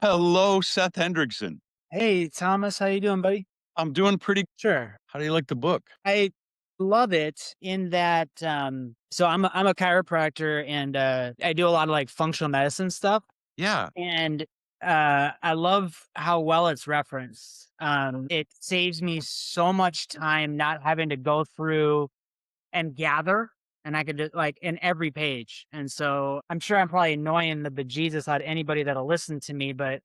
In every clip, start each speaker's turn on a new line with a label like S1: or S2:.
S1: Hello, Seth Hendrickson.
S2: Hey, Thomas, how you doing, buddy?
S1: I'm doing pretty.
S2: Sure.
S1: How do you like the book?
S2: I love it in that so I'm a chiropractor and I do a lot of like functional medicine stuff
S1: Yeah,
S2: and I love how well it's referenced. It saves me so much time not having to go through and gather, and I could just like in every page. And so I'm sure I'm probably annoying the bejesus out of anybody that'll listen to me, but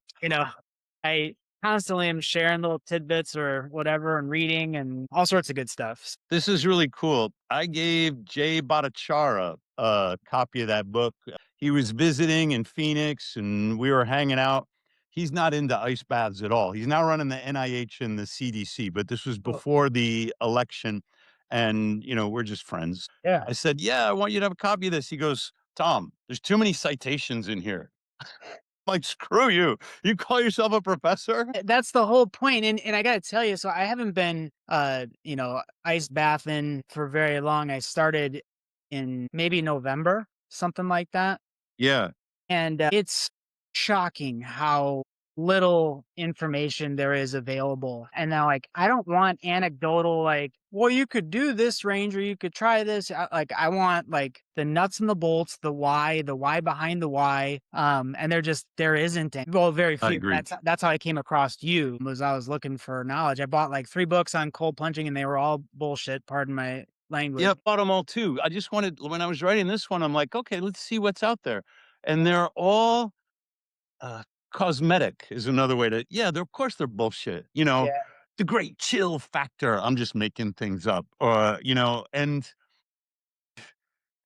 S2: I constantly am sharing little tidbits or whatever and reading and all sorts of good stuff.
S1: this is really cool. I gave Jay Bhattacharya a copy of that book. He was visiting in Phoenix and we were hanging out. He's not into ice baths at all. He's now running the NIH and the CDC, but this was
S2: Oh,
S1: before the election. And, we're just friends.
S2: yeah.
S1: I said, yeah, I want you to have a copy of this. He goes, Tom, there's too many citations in here. Like, screw you. You call yourself a professor?
S2: That's the whole point. And I gotta tell you, so I haven't been ice bathing for very long. I started in maybe November, something like that.
S1: Yeah.
S2: And it's shocking how little information there is available. And now, like, I don't want anecdotal, like, well, you could do this range or you could try this. I want like the nuts and the bolts, the why behind the why. And there isn't any, well, very
S1: I
S2: few.
S1: agree.
S2: That's how I came across you was I was looking for knowledge. I bought like 3 books on cold plunging and they were all bullshit. Pardon my language.
S1: Yeah, bought them all too. I just wanted when I was writing this one, I'm like, okay, let's see what's out there. And they're all uh, cosmetic is another way to, yeah, they're, of course they're bullshit.
S2: Yeah.
S1: The great chill factor. I'm just making things up. And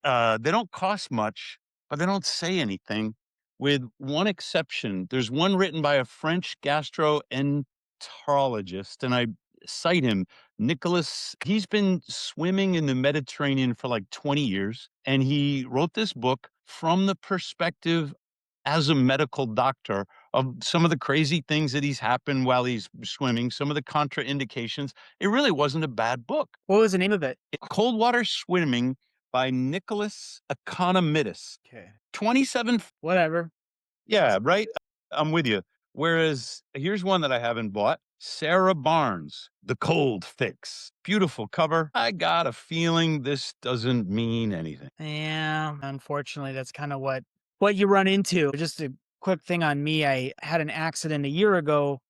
S1: they don't cost much, but they don't say anything with one exception. There's one written by a French gastroenterologist, and I cite him, Nicholas. He's been swimming in the Mediterranean for like 20 years, and he wrote this book from the perspective as a medical doctor of some of the crazy things that he's happened while he's swimming, some of the contraindications. It really wasn't a bad book.
S2: What was the name of it?
S1: Cold Water Swimming by Nicholas Economidis.
S2: Okay.
S1: 27.
S2: Whatever.
S1: Yeah, right. I'm with you. Whereas here's one that I haven't bought. Sarah Barnes, The Cold Fix. Beautiful cover. I got a feeling this doesn't mean anything.
S2: Yeah, unfortunately, that's kind of what you run into. Just a quick thing on me. I had an accident a year ago,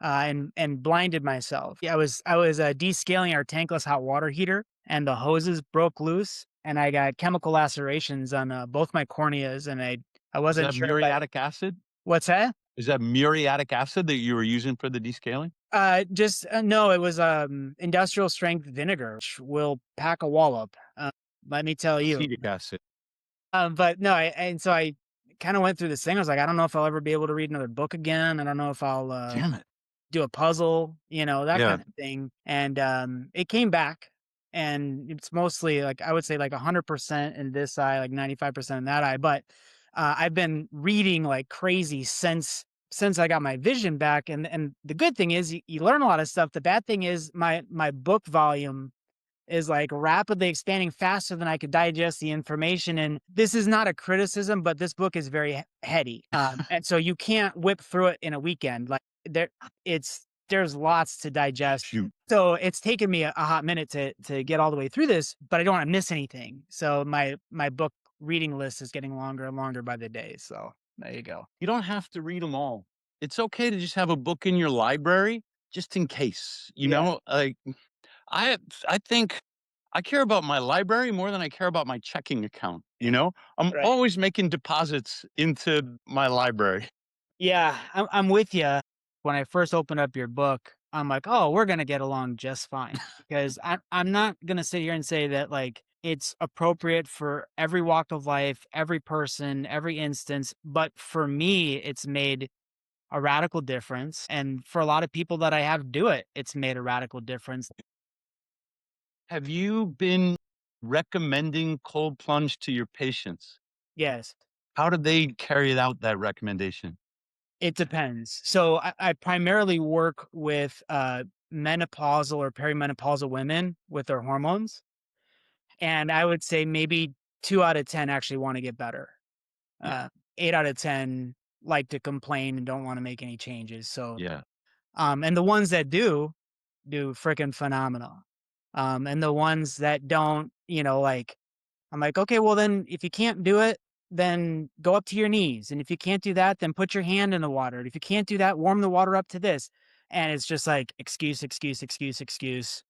S2: and blinded myself. Yeah, I was descaling our tankless hot water heater, and the hoses broke loose, and I got chemical lacerations on both my corneas, and I
S1: Is
S2: wasn't
S1: that
S2: sure if I
S1: muriatic acid?
S2: what's that?
S1: Is that muriatic acid that you were using for the descaling?
S2: Just no, it was industrial strength vinegar, which will pack a wallop. Let me tell you.
S1: Acetic acid.
S2: But no, I kind of went through this thing. I was like, I don't know if I'll ever be able to read another book again. I don't know if I'll
S1: Damn it.
S2: do a puzzle, that
S1: Yeah.
S2: kind of thing. And it came back, and it's mostly like I would say like 100% in this eye, like 95% in that eye. But I've been reading like crazy since I got my vision back. And the good thing is you learn a lot of stuff. The bad thing is my book volume is like rapidly expanding faster than I could digest the information. And this is not a criticism, but this book is very heady. And so you can't whip through it in a weekend. Like there's lots to digest.
S1: Shoot.
S2: So it's taken me a hot minute to get all the way through this, but I don't want to miss anything. So my book reading list is getting longer and longer by the day. So there you go.
S1: You don't have to read them all. It's okay to just have a book in your library just in case,
S2: Yeah.
S1: like I I think I care about my library more than I care about my checking account. I'm
S2: Right.
S1: always making deposits into my library.
S2: Yeah, I'm with you. When I first opened up your book, I'm like, "Oh, we're gonna get along just fine." Because I'm not gonna sit here and say that like it's appropriate for every walk of life, every person, every instance. But for me, it's made a radical difference. And for a lot of people that I have do it, it's made a radical difference.
S1: Have you been recommending cold plunge to your patients?
S2: Yes.
S1: How do they carry out that recommendation?
S2: It depends. So I primarily work with menopausal or perimenopausal women with their hormones. And I would say maybe 2 out of 10 actually wanna get better.
S1: Yeah.
S2: 8 out of 10 like to complain and don't want to make any changes. So,
S1: Yeah.
S2: and the ones that do freaking phenomenal. And the ones that don't, like, I'm like, okay, well then if you can't do it, then go up to your knees. And if you can't do that, then put your hand in the water. And if you can't do that, warm the water up to this. And it's just like excuse, excuse, excuse, excuse.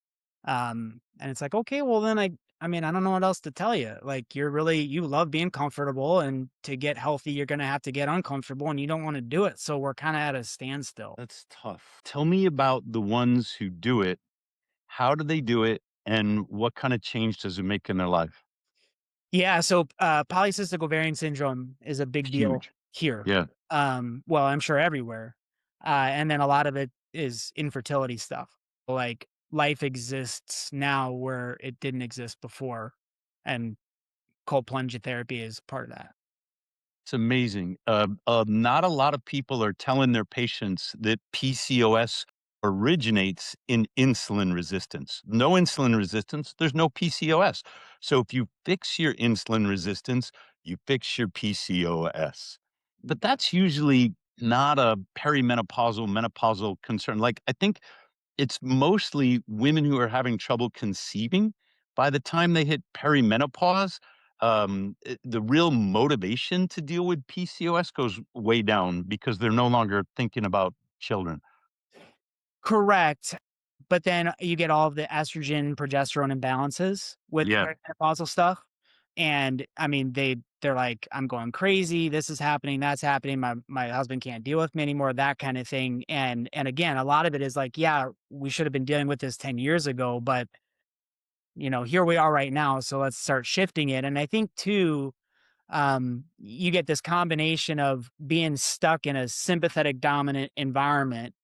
S2: And it's like, okay, well then I mean, I don't know what else to tell you. Like you love being comfortable, and to get healthy, you're gonna have to get uncomfortable, and you don't want to do it. So we're kind of at a standstill.
S1: That's tough. Tell me about the ones who do it. How do they do it? And what kind of change does it make in their life?
S2: Yeah, so, polycystic ovarian syndrome is a big deal
S1: Huge.
S2: here.
S1: Yeah.
S2: Well, I'm sure everywhere. And then a lot of it is infertility stuff. Like, life exists now where it didn't exist before, and cold plunge therapy is part of that.
S1: It's amazing. Not a lot of people are telling their patients that PCOS originates in insulin resistance. No insulin resistance, there's no PCOS. So if you fix your insulin resistance, you fix your PCOS. But that's usually not a perimenopausal, menopausal concern. Like, I think it's mostly women who are having trouble conceiving. By the time they hit perimenopause, the real motivation to deal with PCOS goes way down because they're no longer thinking about children.
S2: Correct. But then you get all of the estrogen, progesterone imbalances with
S1: Yeah.
S2: perimenopausal stuff. And I mean, they're like, I'm going crazy. This is happening. That's happening. My husband can't deal with me anymore. That kind of thing. And again, a lot of it is like, yeah, we should have been dealing with this 10 years ago, but here we are right now. So let's start shifting it. And I think too, you get this combination of being stuck in a sympathetic dominant environment,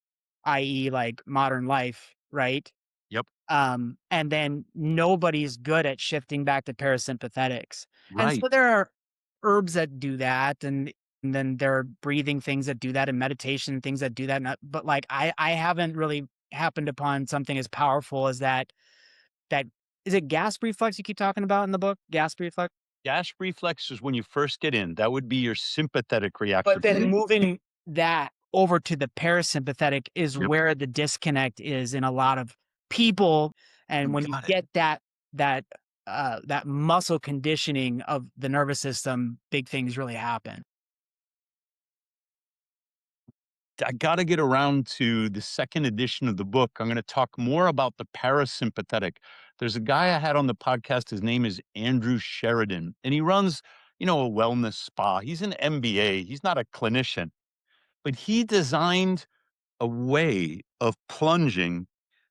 S2: i.e., like modern life, right?
S1: Yep.
S2: And then nobody's good at shifting back to parasympathetics. And
S1: Right.
S2: so there are herbs that do that, and then there are breathing things that do that, and meditation things that do that. But like I haven't really happened upon something as powerful as that is it gas reflex you keep talking about in the book? Gas reflex?
S1: Gas reflex is when you first get in. That would be your sympathetic reactor.
S2: But then moving that over to the parasympathetic is
S1: Yep.
S2: where the disconnect is in a lot of people,
S1: You
S2: and when you
S1: got it.
S2: get that that muscle conditioning of the nervous system, big things really happen.
S1: I got to get around to the second edition of the book. I'm going to talk more about the parasympathetic. There's a guy I had on the podcast. His name is Andrew Sheridan, and he runs, a wellness spa. He's an MBA. He's not a clinician, but he designed a way of plunging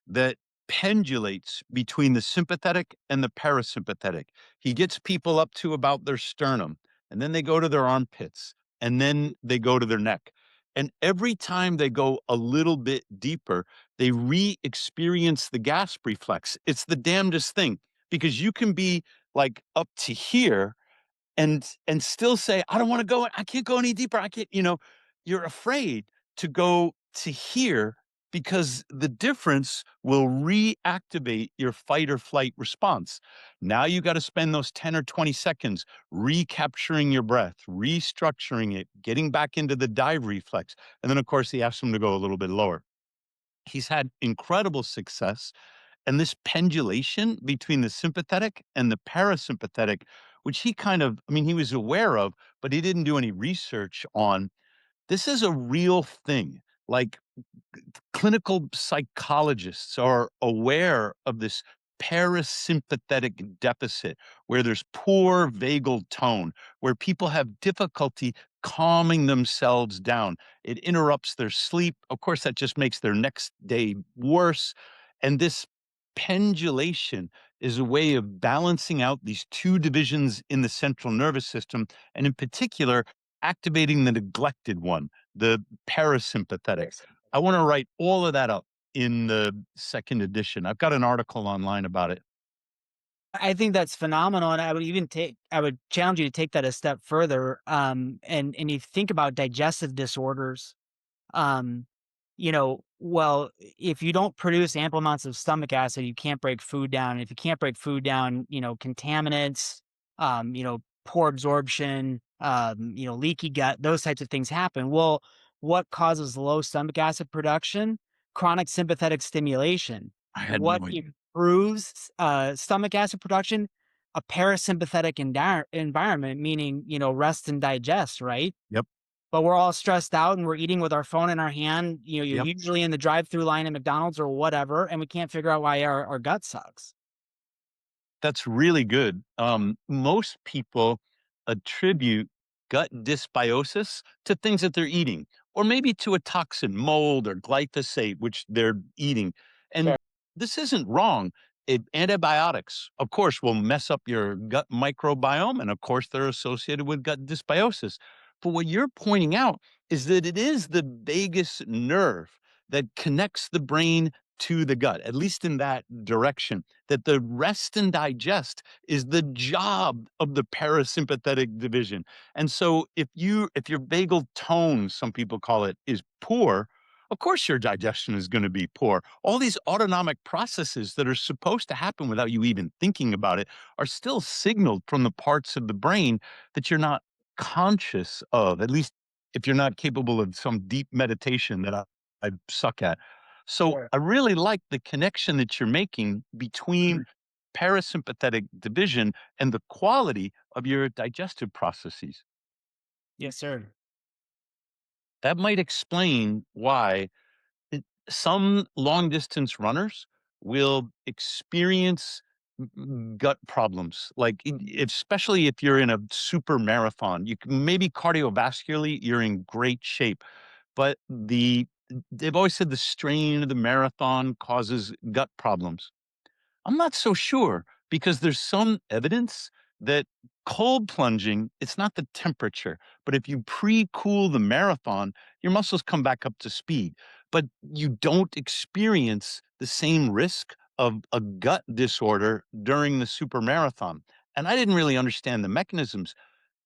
S1: that pendulates between the sympathetic and the parasympathetic. He gets people up to about their sternum, and then they go to their armpits, and then they go to their neck. And every time they go a little bit deeper, they re experience the gasp reflex. It's the damnedest thing because you can be like up to here and still say, "I don't wanna go I can't go any deeper, I can't," you're afraid to go to here because the difference will reactivate your fight or flight response. Now you gotta spend those 10 or 20 seconds recapturing your breath, restructuring it, getting back into the dive reflex, and then, of course, he asks them to go a little bit lower. He's had incredible success, and this pendulation between the sympathetic and the parasympathetic, which he kind of, I mean, he was aware of, but he didn't do any research on. This is a real thing. Like, clinical psychologists are aware of this parasympathetic deficit where there's poor vagal tone, where people have difficulty calming themselves down. It interrupts their sleep. Of course, that just makes their next day worse. And this pendulation is a way of balancing out these two divisions in the central nervous system, and in particular, activating the neglected one, the parasympathetic. I wanna write all of that up in the second edition. I've got an article online about it.
S2: I think that's phenomenal, and I would challenge you to take that a step further. And you think about digestive disorders. Um, well, if you don't produce ample amounts of stomach acid, you can't break food down. If you can't break food down, contaminants, poor absorption, leaky gut, those types of things happen. Well, what causes low stomach acid production? Chronic sympathetic stimulation.
S1: I had
S2: What
S1: no idea.
S2: improves stomach acid production? A parasympathetic environment, meaning, rest and digest, right?
S1: Yep.
S2: But we're all stressed out and we're eating with our phone in our hand. You're
S1: Yep.
S2: usually in the drive-through line at McDonald's or whatever, and we can't figure out why our gut sucks.
S1: That's really good. Most people attribute gut dysbiosis to things that they're eating, or maybe to a toxin, mold or glyphosate, which they're eating.
S2: Sure.
S1: And this isn't wrong. Antibiotics, of course, will mess up your gut microbiome. And of course, they're associated with gut dysbiosis. But what you're pointing out is that it is the vagus nerve that connects the brain to the gut, at least in that direction, that the rest and digest is the job of the parasympathetic division. And so if your vagal tone, some people call it, is poor, of course your digestion is going to be poor. All these autonomic processes that are supposed to happen without you even thinking about it are still signaled from the parts of the brain that you're not conscious of, at least if you're not capable of some deep meditation that I suck at. So
S2: Sure.
S1: I really like the connection that you're making between
S2: Mhm.
S1: parasympathetic division and the quality of your digestive processes.
S2: Yes, sir.
S1: That might explain why some long distance runners will experience gut problems, like especially if you're in a super marathon. You can, maybe cardiovascularly, you're in great shape, but they've always said the strain of the marathon causes gut problems. I'm not so sure because there's some evidence that cold plunging, it's not the temperature, but if you pre-cool the marathon, your muscles come back up to speed, but you don't experience the same risk of a gut disorder during the super marathon. And I didn't really understand the mechanisms.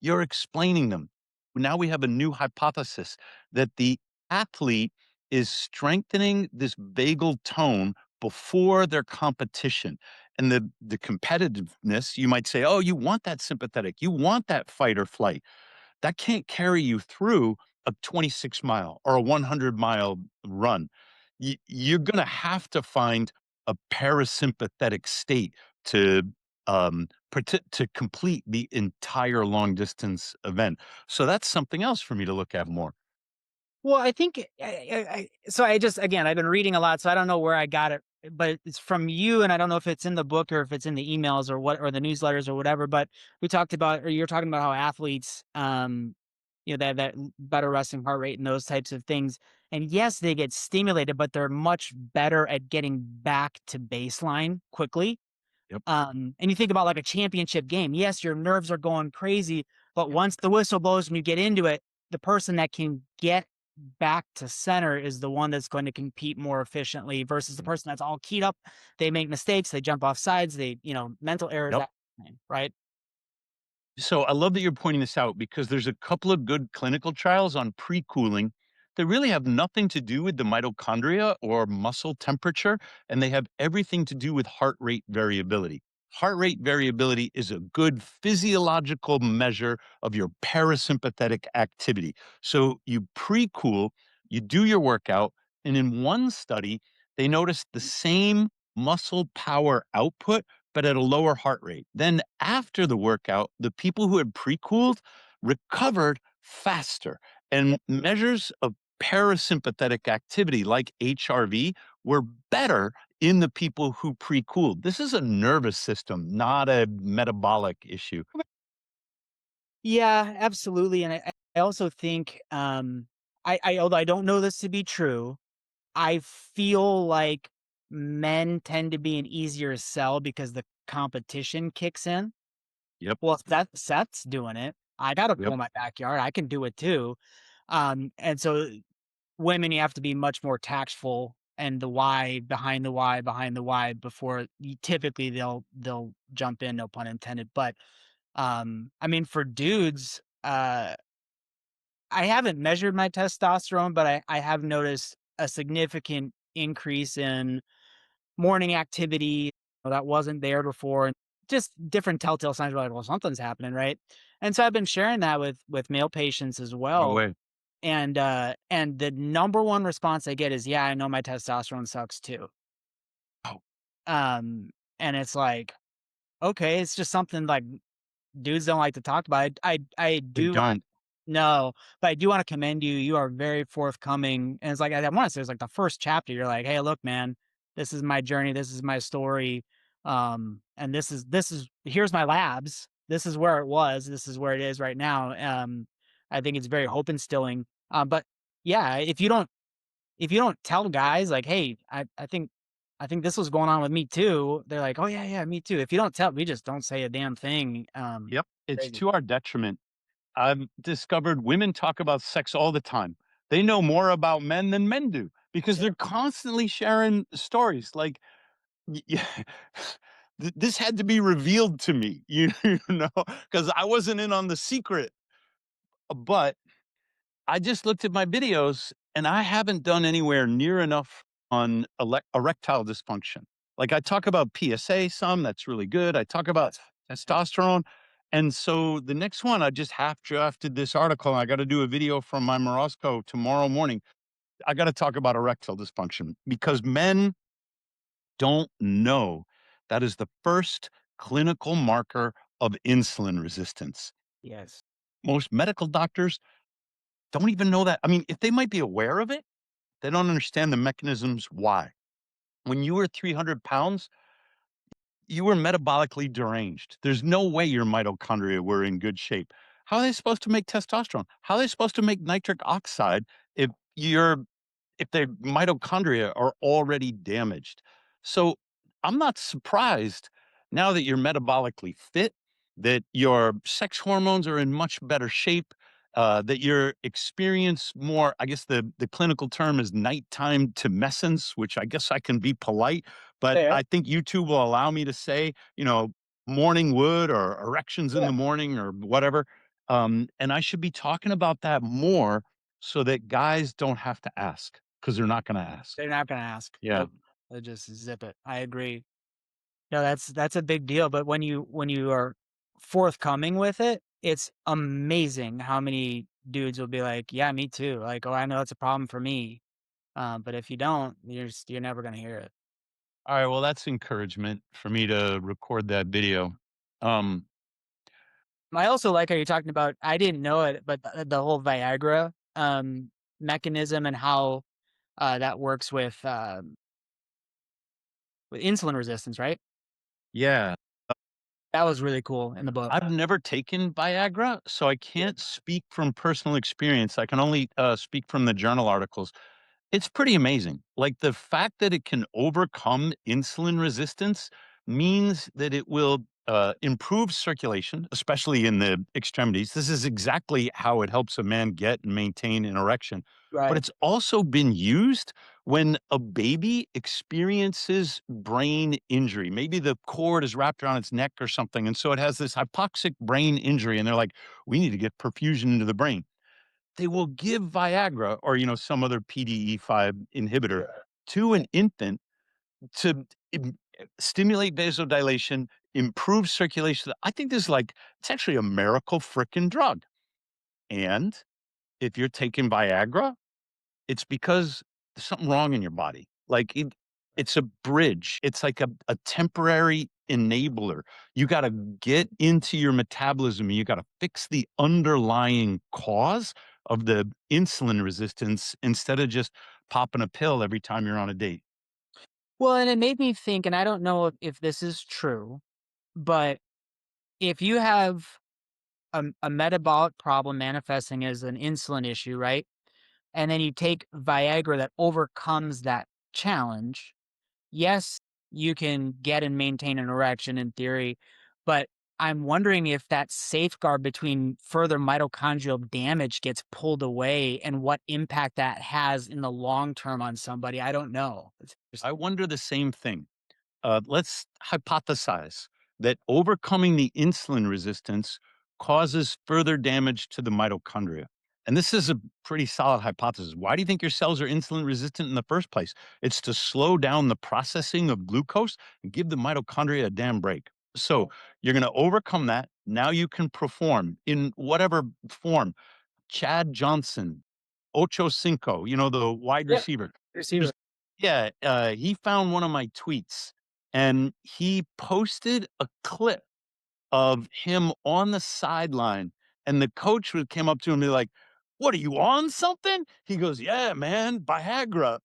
S1: You're explaining them. Now we have a new hypothesis that the athlete is strengthening this vagal tone before their competition. And the competitiveness, you might say, oh, you want that sympathetic, you want that fight or flight. That can't carry you through a 26-mile or a 100-mile run. You're going to have to find a parasympathetic state to to complete the entire long distance event. So that's something else for me to look at more.
S2: Well, I think again, I've been reading a lot, so I don't know where I got it, but it's from you, and I don't know if it's in the book or if it's in the emails or what, or the newsletters or whatever. But we talked about, or you're talking about how athletes, they have that better resting heart rate and those types of things. And yes, they get stimulated, but they're much better at getting back to baseline quickly.
S1: Yep.
S2: And you think about like a championship game. Yes, your nerves are going crazy, but once the whistle blows and you get into it, the person that can get back to center is the one that's going to compete more efficiently versus the person that's all keyed up. They make mistakes, they jump off sides, mental errors,
S1: Yep.
S2: that kind of thing, right?
S1: So I love that you're pointing this out because there's a couple of good clinical trials on pre-cooling that really have nothing to do with the mitochondria or muscle temperature, and they have everything to do with heart rate variability. Heart rate variability is a good physiological measure of your parasympathetic activity. So you pre-cool, you do your workout, and in one study, they noticed the same muscle power output but at a lower heart rate. Then after the workout, the people who had pre-cooled recovered faster. And measures of parasympathetic activity like HRV were better in the people who pre-cooled. This is a nervous system, not a metabolic issue.
S2: Yeah, absolutely. And I also think, although I don't know this to be true, I feel like men tend to be an easier sell because the competition kicks in.
S1: Yep.
S2: Well, if that Seth's doing it, I got a pool
S1: Yep.
S2: in my backyard. I can do it too. And so women, you have to be much more tactful and the why behind the why before typically they'll jump in, no pun intended. But I mean, for dudes, I haven't measured my testosterone, but I have noticed a significant increase in morning activity that wasn't there before. And just different telltale signs. We're like, well, something's happening, right? And so I've been sharing that with male patients as
S1: No
S2: well,
S1: way.
S2: and the number one response I get is, "Yeah, I know my testosterone sucks too."
S1: Oh,
S2: Um, and it's like, okay, it's just something like dudes don't like to talk about. I
S1: they
S2: do
S1: don't.
S2: No, but I do wanna commend you. You are very forthcoming, and it's like, I wanna say it's like the first chapter, you're like, "Hey, look, man, this is my journey, this is my story, and this is here's my labs. This is where it was, this is where it is right now." I think it's very hope instilling, but yeah, if you don't tell guys like, "Hey, I think this was going on with me too," they're like, "Oh, yeah, yeah, me too." If you don't tell, we just don't say a damn thing,
S1: Yep. It's
S2: crazy.
S1: to our detriment. I've discovered women talk about sex all the time. They know more about men than men do because
S2: Yeah.
S1: they're constantly sharing stories. Like, yeah, this had to be revealed to me, you know, because I wasn't in on the secret. But I just looked at my videos and I haven't done anywhere near enough on erectile dysfunction. Like I talk about PSA some, that's really good. I talk about
S2: That's
S1: testosterone. And so the next one, I just half drafted this article. And I got to do a video from my Morozko tomorrow morning. I got to talk about erectile dysfunction because men don't know that is the first clinical marker of insulin resistance.
S2: yes.
S1: Most medical doctors don't even know that. I mean, if they might be aware of it, they don't understand the mechanisms why. When you were 300 pounds, you were metabolically deranged. There's no way your mitochondria were in good shape. How are they supposed to make testosterone? How are they supposed to make nitric oxide if you're if the mitochondria are already damaged? So I'm not surprised now that you're metabolically fit, that your sex hormones are in much better shape, that you're experience more. I guess the clinical term is nighttime tumescence, which I guess I can be polite, but
S2: Fair.
S1: I think YouTube will allow me to say, morning wood or erections in
S2: Yeah.
S1: the morning or whatever. And I should be talking about that more so that guys don't have to ask because they're not going to ask.
S2: They're not gonna ask.
S1: Yeah.
S2: Nope. They just zip it. I agree. No, that's a big deal, but when you are forthcoming with it, it's amazing how many dudes will be like, "Yeah, me too." Like, "Oh, I know it's a problem for me." But if you don't, you're never gonna hear it.
S1: All right. Well, that's encouragement for me to record that video. Um,
S2: I also like how you're talking about, I didn't know it, but the whole Viagra, mechanism and how, that works with insulin resistance, right?
S1: yeah.
S2: That was really cool in the book.
S1: I've never taken Viagra, so I can't speak from personal experience. I can only speak from the journal articles. It's pretty amazing. Like the fact that it can overcome insulin resistance means that it will improve circulation, especially in the extremities. This is exactly how it helps a man get and maintain an erection. But
S2: Right.
S1: it's also been used when a baby experiences brain injury. Maybe the cord is wrapped around its neck or something. And so it has this hypoxic brain injury. And they're like, we need to get perfusion into the brain. They will give Viagra or, some other PDE5 inhibitor
S2: Yeah.
S1: to an infant to stimulate vasodilation, improve circulation. I think this is like, it's actually a miracle freaking drug. And if you're taking Viagra, it's because there's something wrong in your body. Like it's a bridge. It's like a temporary enabler. You got to get into your metabolism. You got to fix the underlying cause of the insulin resistance instead of just popping a pill every time you're on a date.
S2: Well, and it made me think, and I don't know if this is true, but if you have a metabolic problem manifesting as an insulin issue, right? And then you take Viagra that overcomes that challenge, yes, you can get and maintain an erection in theory, but I'm wondering if that safeguard between further mitochondrial damage gets pulled away and what impact that has in the long term on somebody. I don't know. It's just
S1: I wonder the same thing. Let's hypothesize that overcoming the insulin resistance causes further damage to the mitochondria. And this is a pretty solid hypothesis. Why do you think your cells are insulin resistant in the first place? It's to slow down the processing of glucose and give the mitochondria a damn break. So you're going to overcome that. Now you can perform in whatever form. Chad Johnson, Ocho Cinco, the wide
S2: Yep.
S1: receiver.
S2: Receiver.
S1: Just yeah, he found one of my tweets and he posted a clip of him on the sideline, and the coach would came up to him and be like, "What are you on something?" He goes, "Yeah, man, Viagra."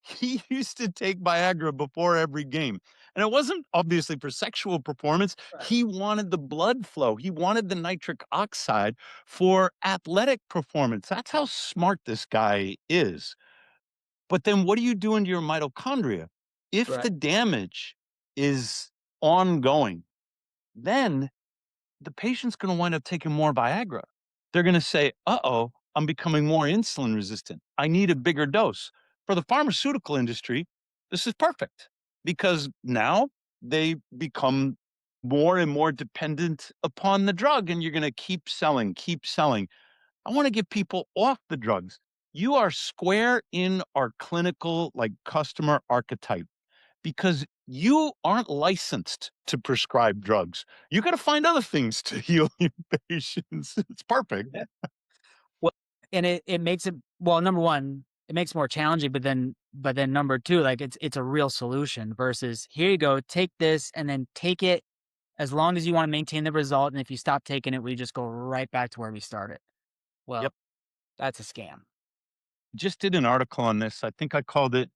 S1: He used to take Viagra before every game. And it wasn't obviously for sexual performance.
S2: Right.
S1: He wanted the blood flow. He wanted the nitric oxide for athletic performance. That's how smart this guy is. But then what are you doing to your mitochondria? If
S2: Right.
S1: the damage is ongoing, then the patient's going to wind up taking more Viagra. They're going to say, uh-oh, I'm becoming more insulin resistant. I need a bigger dose. For the pharmaceutical industry, this is perfect because now they become more and more dependent upon the drug, and you're going to keep selling, keep selling. I want to get people off the drugs. You are square in our clinical, like customer archetype because you aren't licensed to prescribe drugs. You got to find other things to heal your patients. It's perfect.
S2: Yeah. Well, and it makes it well, number 1, it makes it more challenging, but then number 2, like, it's a real solution versus, "Here you go, take this and then take it as long as you wanna maintain the result, and if you stop taking it, we just go right back to where we started."
S1: Yep.
S2: Well, that's a scam.
S1: Just did an article on this. I think I called it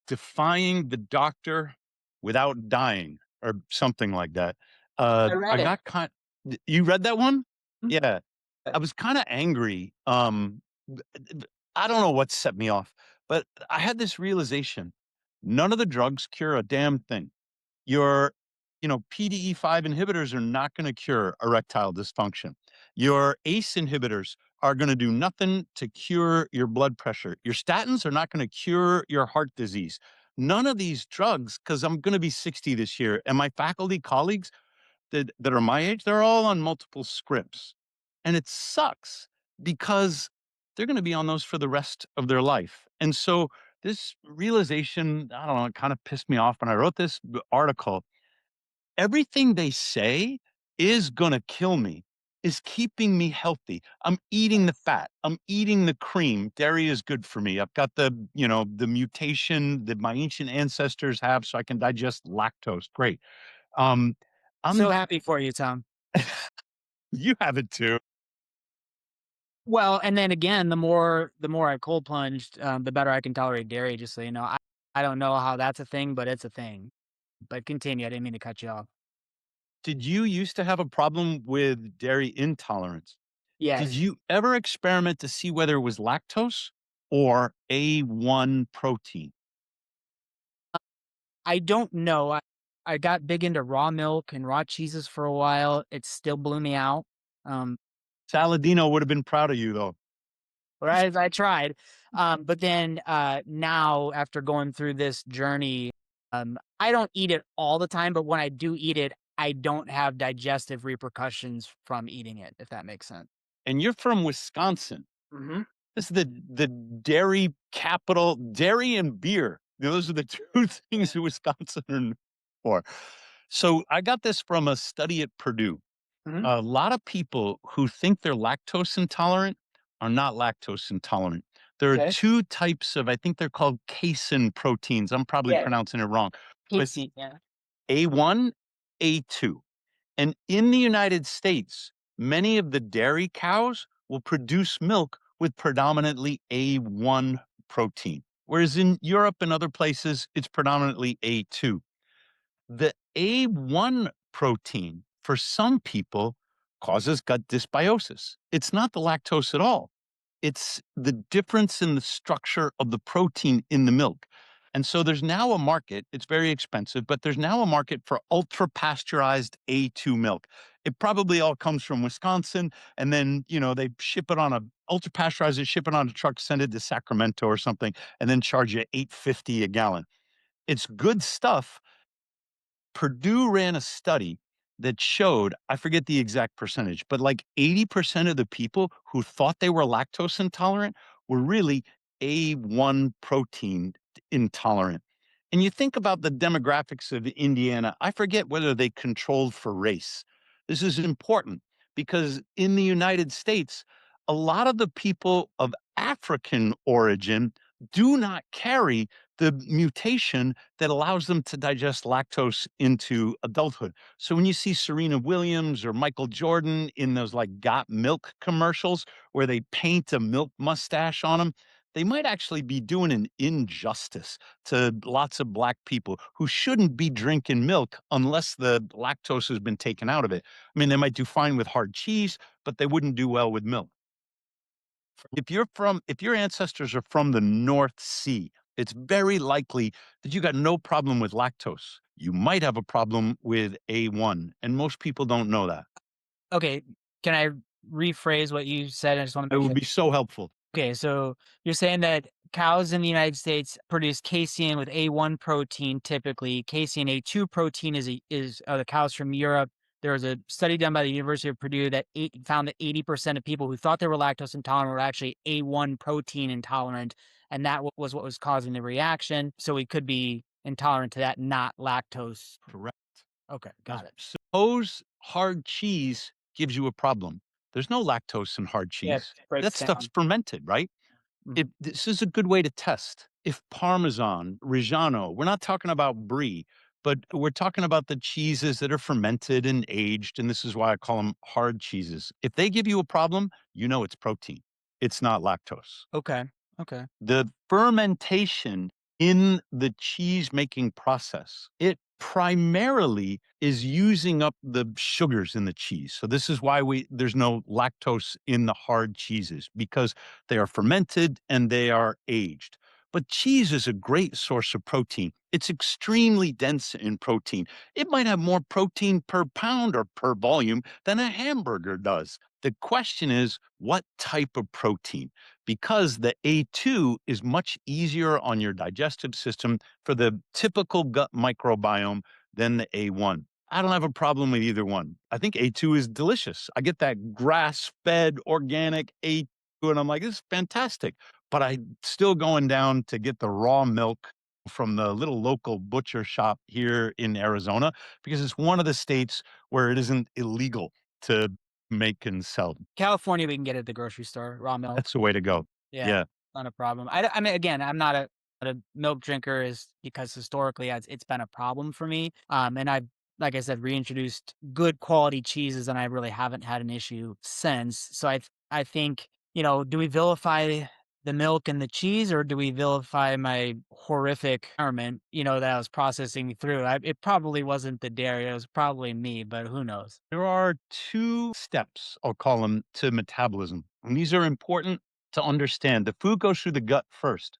S1: Defying the Doctor Without Dying or something like that.
S2: I
S1: I
S2: read it.
S1: got you read that one?
S2: Mhm.
S1: Yeah. I was kind of angry. I don't know what set me off, but I had this realization. None of the drugs cure a damn thing. Your, PDE5 inhibitors are not going to cure erectile dysfunction. Your ACE inhibitors are going to do nothing to cure your blood pressure. Your statins are not going to cure your heart disease. None of these drugs, because I'm going to be 60 this year, and my faculty colleagues that are my age, they're all on multiple scripts. And it sucks because they're going to be on those for the rest of their life. And so this realization, I don't know, it kind of pissed me off when I wrote this article. Everything they say is gonna kill me is keeping me healthy. I'm eating the fat. I'm eating the cream. Dairy is good for me. I've got the mutation that my ancient ancestors have so I can digest lactose. Great. Um,
S2: So
S1: I'm
S2: happy for you, Tom.
S1: you have it too.
S2: Well, and then again, the more I cold plunged, the better I can tolerate dairy, just so you know. I don't know how that's a thing, but it's a thing. But continue, I didn't mean to cut you off.
S1: Did you used to have a problem with dairy intolerance? Did
S2: Yes.
S1: you ever experiment to see whether it was lactose or A1 protein?
S2: I don't know. I got big into raw milk and raw cheeses for a while. It still blew me out. Um,
S1: Saladino would have been proud of you though.
S2: right as I tried. But then now after going through this journey, I don't eat it all the time, but when I do eat it, I don't have digestive repercussions from eating it, if that makes sense.
S1: And you're from Wisconsin.
S2: Hmm.
S1: This is the dairy capital, dairy and beer. Those are the two
S2: Yeah.
S1: things in Wisconsin are known for. So I got this from a study at Purdue.
S2: Hmm.
S1: A lot of people who think they're lactose intolerant are not lactose intolerant. There are
S2: Okay.
S1: two types of, I think they're called casein proteins. I'm probably
S2: Yeah.
S1: pronouncing it wrong, but
S2: Casey. Yeah.
S1: A1, A2. And in the United States, many of the dairy cows will produce milk with predominantly A1 protein, whereas in Europe and other places, it's predominantly A2. The A1 protein for some people causes gut dysbiosis. It's not the lactose at all. It's the difference in the structure of the protein in the milk. And so there's now a market, it's very expensive, but there's now a market for ultra pasteurized A2 milk. It probably all comes from Wisconsin. And then, they ship it on a ultra pasteurized, it, ship it on a truck, send it to Sacramento or something, and then charge you 8.50 a gallon. It's good stuff. Purdue ran a study that showed, I forget the exact percentage, but like 80% of the people who thought they were lactose intolerant were really A1 protein intolerant. And you think about the demographics of Indiana, I forget whether they controlled for race. This is important because in the United States, a lot of the people of African origin do not carry the mutation that allows them to digest lactose into adulthood. So when you see Serena Williams or Michael Jordan in those like got milk commercials where they paint a milk mustache on them, they might actually be doing an injustice to lots of black people who shouldn't be drinking milk unless the lactose has been taken out of it. I mean, they might do fine with hard cheese, but they wouldn't do well with milk. If your ancestors are from the North Sea, it's very likely that you got no problem with lactose. You might have a problem with A1, and most people don't know that.
S2: Okay, can I rephrase what you said? I just want to
S1: It
S2: make
S1: would
S2: sure.
S1: be so helpful.
S2: Okay, so you're saying that cows in the United States produce casein with A1 protein typically. Casein A2 protein are the cows from Europe. There was a study done by the University of Purdue that found that 80% of people who thought they were lactose intolerant were actually A1 protein intolerant, and that was what was causing the reaction. So we could be intolerant to that, not lactose.
S1: Correct.
S2: Okay,
S1: Now,
S2: got it.
S1: suppose hard cheese gives you a problem. There's no lactose in hard
S2: Yeah, it
S1: cheese. That
S2: breaks
S1: stuff's
S2: down.
S1: fermented, right?
S2: Mhm.
S1: This is a good way to test. If Parmesan, Reggiano, we're not talking about Brie, but we're talking about the cheeses that are fermented and aged, and this is why I call them hard cheeses. If they give you a problem, you know it's protein. It's not lactose.
S2: Okay, okay.
S1: The fermentation in the cheese making process, it primarily is using up the sugars in the cheese. So this is why there's no lactose in the hard cheeses because they are fermented and they are aged. But cheese is a great source of protein. It's extremely dense in protein. It might have more protein per pound or per volume than a hamburger does. The question is, what type of protein? Because the A2 is much easier on your digestive system for the typical gut microbiome than the A1. I don't have a problem with either one. I think A2 is delicious. I get that grass fed organic A2, and I'm like, this is fantastic. But I'm still going down to get the raw milk from the little local butcher shop here in Arizona because it's one of the states where it isn't illegal to make and sell.
S2: California, we can get at the grocery store, raw milk.
S1: That's the way to go.
S2: Yeah,
S1: Yeah.
S2: not a problem. I mean, again, I'm not a milk drinker is because historically it's been a problem for me. And I've, like I said, reintroduced good quality cheeses and I really haven't had an issue since. So I think, do we vilify the milk and the cheese or do we vilify my horrific environment, that I was processing through? It probably wasn't the dairy. It was probably me, but who knows?
S1: There are two steps, I'll call them, to metabolism. And these are important to understand. The food goes through the gut first.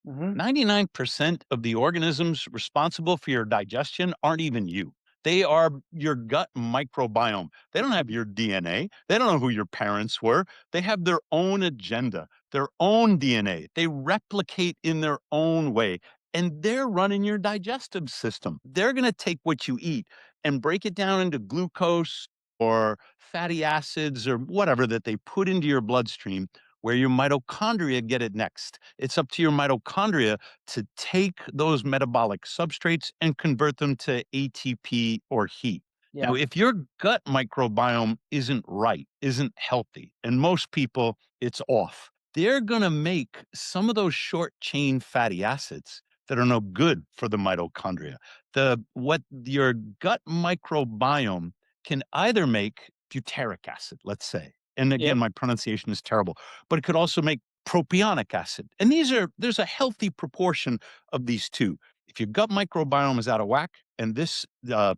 S2: Hmm.
S1: 99% of the organisms responsible for your digestion aren't even you. They are your gut microbiome. They don't have your DNA. They don't know who your parents were. They have their own agenda, their own DNA. They replicate in their own way. And they're running your digestive system. They're going to take what you eat and break it down into glucose or fatty acids or whatever that they put into your bloodstream where your mitochondria get it next. It's up to your mitochondria to take those metabolic substrates and convert them to ATP or heat. Now,
S2: Yeah.
S1: if your gut microbiome isn't right, isn't healthy, and most people it's off, they're going to make some of those short chain fatty acids that are no good for the mitochondria. What your gut microbiome can either make butyric acid, let's say. And
S2: Yep.
S1: again, my pronunciation is terrible, but it could also make propionic acid. And there's a healthy proportion of these two. If your gut microbiome is out of whack, and this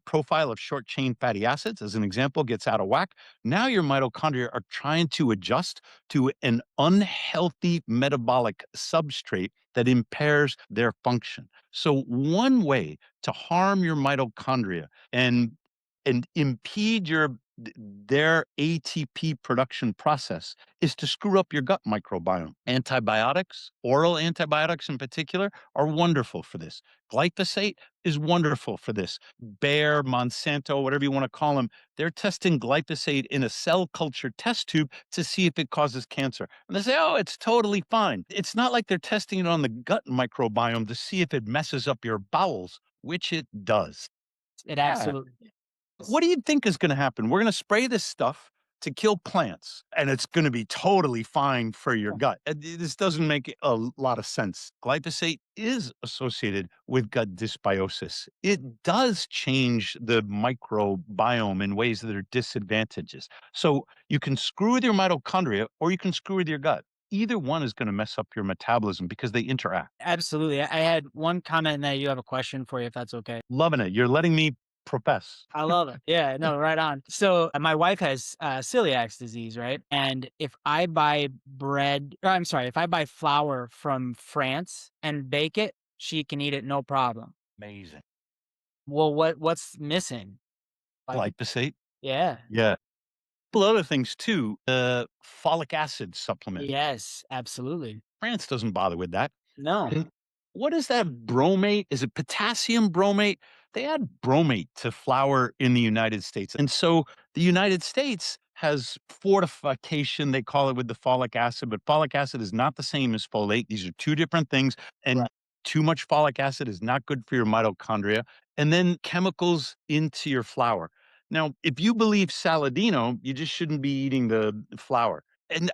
S1: profile of short chain fatty acids, as an example, gets out of whack, now your mitochondria are trying to adjust to an unhealthy metabolic substrate that impairs their function. So, one way to harm your mitochondria and impede their ATP production process is to screw up your gut microbiome. Antibiotics, oral antibiotics in particular, are wonderful for this. Glyphosate, is wonderful for this. Bayer, Monsanto, whatever you want to call them, they're testing glyphosate in a cell culture test tube to see if it causes cancer. And they say, oh, it's totally fine. It's not like they're testing it on the gut microbiome to see if it messes up your bowels, which it does.
S2: It
S1: Yeah.
S2: absolutely
S1: What
S2: is.
S1: do you think is gonna happen? We're gonna spray this stuff to kill plants, and it's gonna be totally fine for your gut. This doesn't make a lot of sense. Glyphosate is associated with gut dysbiosis. It does change the microbiome in ways that are disadvantages. So you can screw with your mitochondria or you can screw with your gut. Either one is gonna mess up your metabolism because they interact.
S2: Absolutely. I had one comment and I do have a question for you if that's okay.
S1: Loving it. You're letting me profess.
S2: I love it. Yeah, no, right on. So my wife has celiac disease, right? And if I buy bread, or I'm sorry, if I buy flour from France and bake it, she can eat it no problem.
S1: Amazing.
S2: Well, what's missing? Like,
S1: Glyphosate?
S2: yeah,
S1: Yeah. Couple other things too, folic acid supplement.
S2: yes, absolutely.
S1: France doesn't bother with that.
S2: No,
S1: And what is that bromate? Is it potassium bromate? They add bromate to flour in the United States. And so the United States has fortification, they call it with the folic acid, but folic acid is not the same as folate. These are two different things. And
S2: right,
S1: too much folic acid is not good for your mitochondria. And then chemicals into your flour. Now, if you believe Saladino, you just shouldn't be eating the flour. And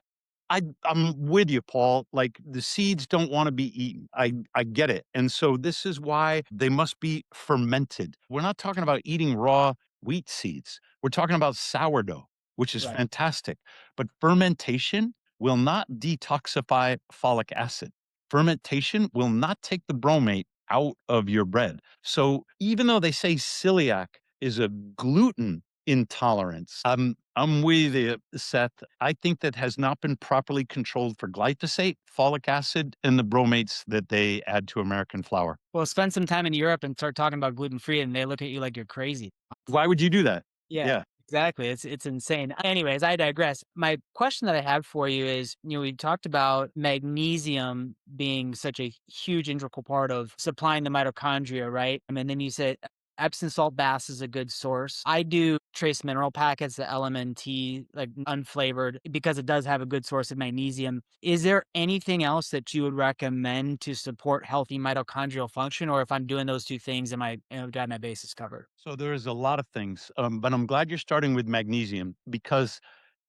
S1: I'm with you, Paul. Like the seeds don't want to be eaten. I get it. And so this is why they must be fermented. We're not talking about eating raw wheat seeds. We're talking about sourdough, which is
S2: right.
S1: fantastic. But fermentation will not detoxify folic acid. Fermentation will not take the bromate out of your bread. So even though they say celiac is a gluten intolerance, I'm with you, Seth. I think that has not been properly controlled for glyphosate, folic acid, and the bromates that they add to American flour.
S2: Well, spend some time in Europe and start talking about gluten free, and they look at you like you're crazy.
S1: Why would you do that?
S2: Yeah,
S1: Yeah.
S2: exactly. It's insane. Anyways, I digress. My question that I have for you is, we talked about magnesium being such a huge integral part of supplying the mitochondria, right? And then you said Epsom salt baths is a good source. I do trace mineral packets, the LMNT, like unflavored, because it does have a good source of magnesium. Is there anything else that you would recommend to support healthy mitochondrial function? Or if I'm doing those two things, am I, do I have my bases covered?
S1: So there is a lot of things, but I'm glad you're starting with magnesium because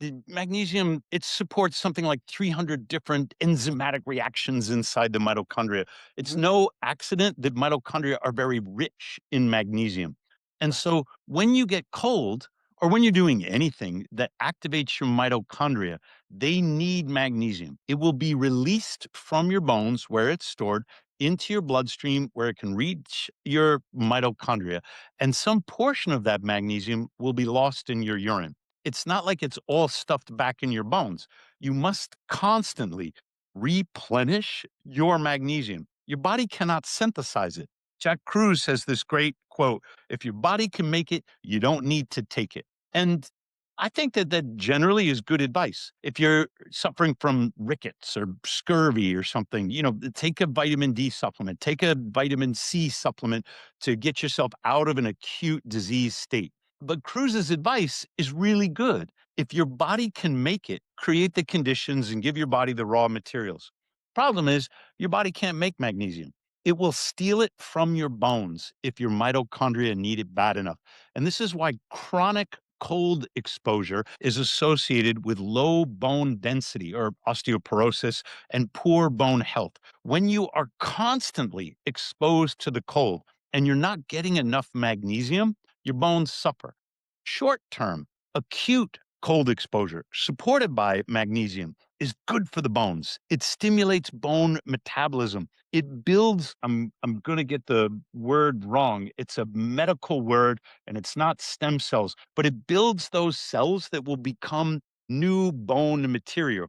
S1: the magnesium it supports something like 300 different enzymatic reactions inside the mitochondria. It's
S2: Mhm.
S1: no accident that mitochondria are very rich in magnesium, and
S2: Right.
S1: so when you get cold or when you're doing anything that activates your mitochondria, they need magnesium. It will be released from your bones where it's stored into your bloodstream where it can reach your mitochondria and some portion of that magnesium will be lost in your urine. It's not like it's all stuffed back in your bones. You must constantly replenish your magnesium. Your body cannot synthesize it. Jack Kruse has this great quote: if your body can make it, you don't need to take it. And I think that that generally is good advice. If you're suffering from rickets or scurvy or something, take a vitamin D supplement, take a vitamin C supplement to get yourself out of an acute disease state. But Cruz's advice is really good. If your body can make it, create the conditions and give your body the raw materials. Problem is, your body can't make magnesium. It will steal it from your bones if your mitochondria need it bad enough. And this is why chronic cold exposure is associated with low bone density or osteoporosis and poor bone health. When you are constantly exposed to the cold and you're not getting enough magnesium, your bones suffer. Short term, acute cold exposure supported by magnesium is good for the bones. It stimulates bone metabolism. It builds, I'm going to get the word wrong. It's a medical word and it's not stem cells, but it builds those cells that will become new bone material.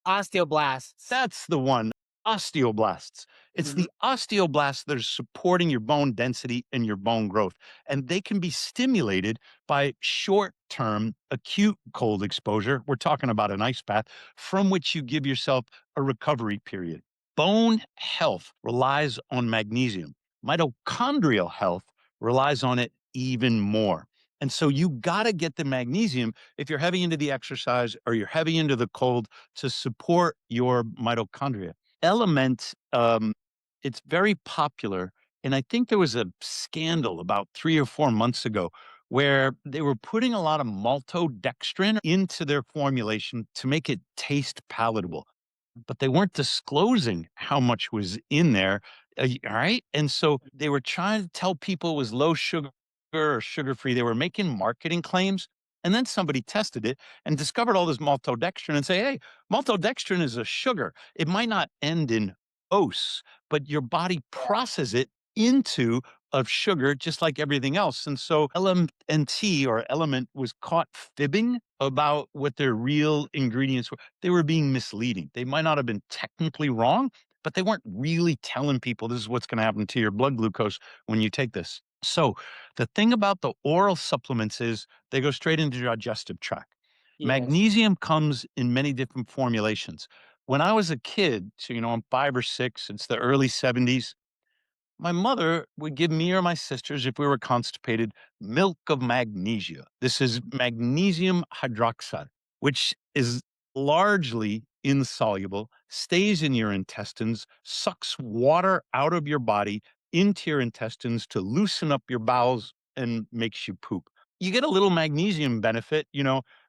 S2: Osteoblasts.
S1: That's the one. Osteoblasts. It's
S2: Mhm.
S1: the osteoblasts that are supporting your bone density and your bone growth. And they can be stimulated by short term acute cold exposure. We're talking about an ice bath from which you give yourself a recovery period. Bone health relies on magnesium. Mitochondrial health relies on it even more. And so you got to get the magnesium if you're heavy into the exercise or you're heavy into the cold to support your mitochondria. Element, it's very popular. And I think there was a scandal about 3 or 4 months ago where they were putting a lot of maltodextrin into their formulation to make it taste palatable, but they weren't disclosing how much was in there. All right. And so they were trying to tell people it was low sugar or sugar free. They were making marketing claims. And then somebody tested it and discovered all this maltodextrin and say, hey, maltodextrin is a sugar. It might not end in ose, but your body processes it into of sugar just like everything else. And so LMNT or Element was caught fibbing about what their real ingredients were. They were being misleading. They might not have been technically wrong, but they weren't really telling people this is what's going to happen to your blood glucose when you take this. So the thing about the oral supplements is they go straight into the digestive tract.
S2: Yes.
S1: Magnesium comes in many different formulations. When I was a kid, so I'm 5 or 6, it's the early 70s, my mother would give me or my sisters, if we were constipated, milk of magnesia. This is magnesium hydroxide, which is largely insoluble, stays in your intestines, sucks water out of your body into your intestines to loosen up your bowels and makes you poop. You get a little magnesium benefit,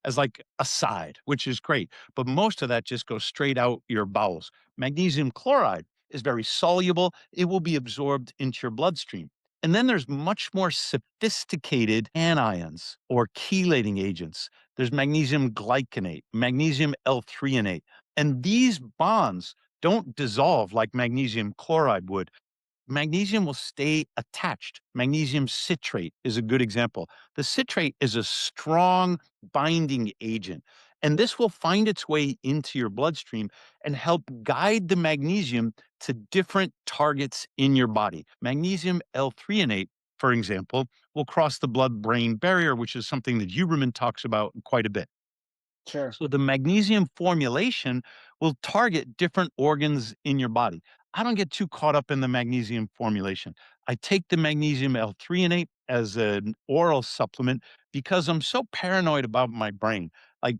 S1: as like a side, which is great. But most of that just goes straight out your bowels. Magnesium chloride is very soluble. It will be absorbed into your bloodstream. And then there's much more sophisticated anions or chelating agents. There's magnesium glycinate, magnesium L-threonate. And these bonds don't dissolve like magnesium chloride would. Magnesium will stay attached. Magnesium citrate is a good example. The citrate is a strong binding agent, and this will find its way into your bloodstream and help guide the magnesium to different targets in your body. Magnesium L-threonate, for example, will cross the blood brain barrier, which is something that Huberman talks about quite a bit.
S2: Sure.
S1: So the magnesium formulation will target different organs in your body. I don't get too caught up in the magnesium formulation. I take the magnesium L-threonate as an oral supplement because I'm so paranoid about my brain. Like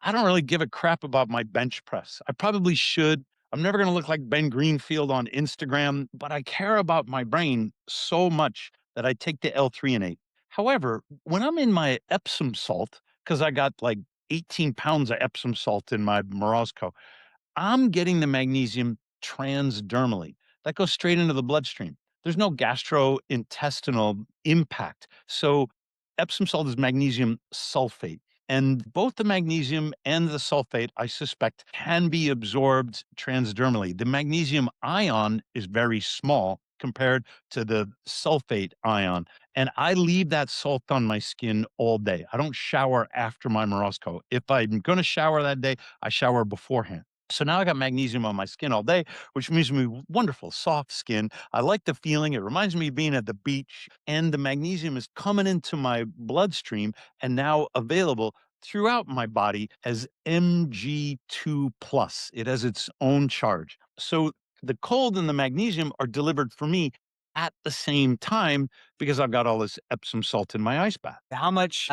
S1: I don't really give a crap about my bench press. I probably should. I'm never going to look like Ben Greenfield on Instagram, but I care about my brain so much that I take the L-threonate. However, when I'm in my Epsom salt, because I got like 18 pounds of Epsom salt in my Morozko, I'm getting the magnesium transdermally. That goes straight into the bloodstream. There's no gastrointestinal impact. So Epsom salt is magnesium sulfate. And both the magnesium and the sulfate, I suspect, can be absorbed transdermally. The magnesium ion is very small compared to the sulfate ion. And I leave that salt on my skin all day. I don't shower after my Morosco. If I'm going to shower that day, I shower beforehand. So now I got magnesium on my skin all day, which means me wonderful, soft skin. I like the feeling. It reminds me of being at the beach, and the magnesium is coming into my bloodstream and now available throughout my body as Mg2 plus. It has its own charge. So the cold and the magnesium are delivered for me at the same time because I've got all this Epsom salt in my ice bath.
S2: How much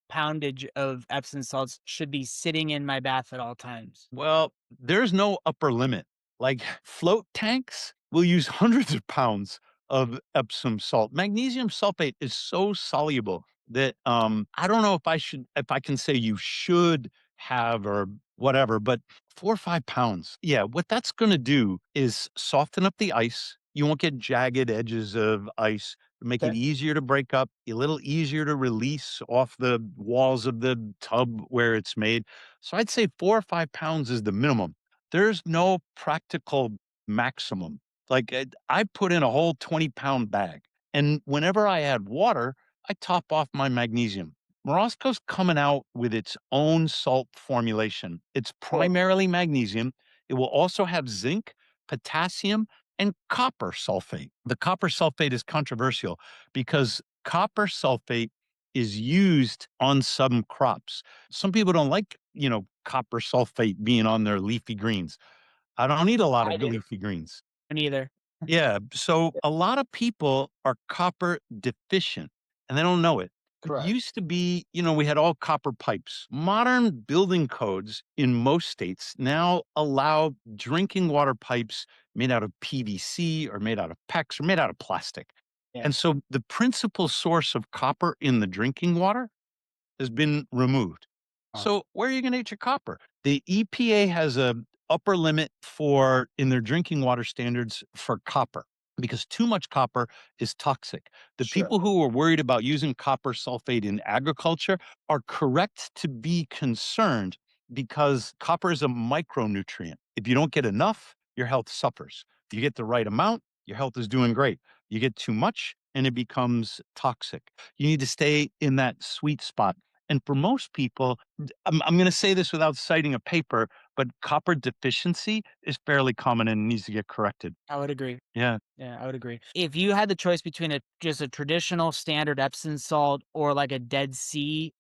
S2: poundage of Epsom salts should be sitting in my bath at all times?
S1: Well, there's no upper limit. Like float tanks will use hundreds of pounds of Epsom salt. Magnesium sulfate is so soluble that I don't know if I can say you should have or whatever, but 4 or 5 pounds. Yeah, what that's gonna do is soften up the ice. You won't get jagged edges of ice, make it
S2: Okay.
S1: easier to break up, a little easier to release off the walls of the tub where it's made. So I'd say 4 or 5 pounds is the minimum. There's no practical maximum. Like I put in a whole 20-pound bag. And whenever I add water, I top off my magnesium. Morosco's coming out with its own salt formulation. It's
S2: Cool.
S1: primarily magnesium. It will also have zinc, potassium, and copper sulfate. The copper sulfate is controversial because copper sulfate is used on some crops. Some people don't like, copper sulfate being on their leafy greens. I don't eat a lot
S2: I
S1: of
S2: do.
S1: leafy greens.
S2: Me neither.
S1: Yeah. So a lot of people are copper deficient and they don't know it. It
S2: Correct.
S1: used to be, we had all copper pipes. Modern building codes in most states now allow drinking water pipes made out of PVC or made out of PEX or made out of plastic.
S2: Yeah.
S1: And so the principal source of copper in the drinking water has been removed.
S2: Uh,
S1: So where are you going to get your copper? The EPA has a upper limit for in their drinking water standards for copper because too much copper is toxic. The
S2: sure.
S1: people who are worried about using copper sulfate in agriculture are correct to be concerned because copper is a micronutrient. If you don't get enough, your health suffers. If you get the right amount, your health is doing great. You get too much and it becomes toxic. You need to stay in that sweet spot. And for most people, I'm going to say this without citing a paper, but copper deficiency is fairly common and needs to get corrected.
S2: I would agree.
S1: Yeah,
S2: Yeah, I would agree. If you had the choice between just a traditional standard Epsom salt or like a Dead Sea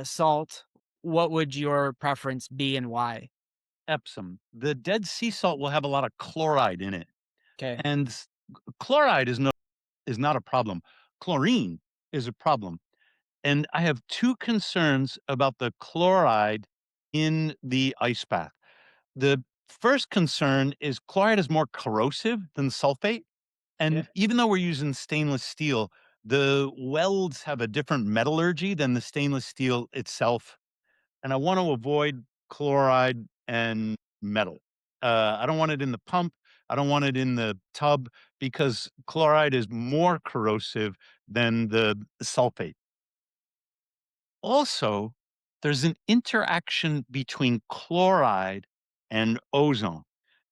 S2: salt, what would your preference be and why?
S1: Epsom. The Dead Sea salt will have a lot of chloride in it,
S2: Okay.
S1: and chloride is not a problem. Chlorine is a problem, and I have two concerns about the chloride in the ice bath. The first concern is chloride is more corrosive than sulfate.
S2: Yeah.
S1: And even though we're using stainless steel, the welds have a different metallurgy than the stainless steel itself. And I want to avoid chloride and metal. I don't want it in the pump. I don't want it in the tub because chloride is more corrosive than the sulfate. Also, there's an interaction between chloride and ozone.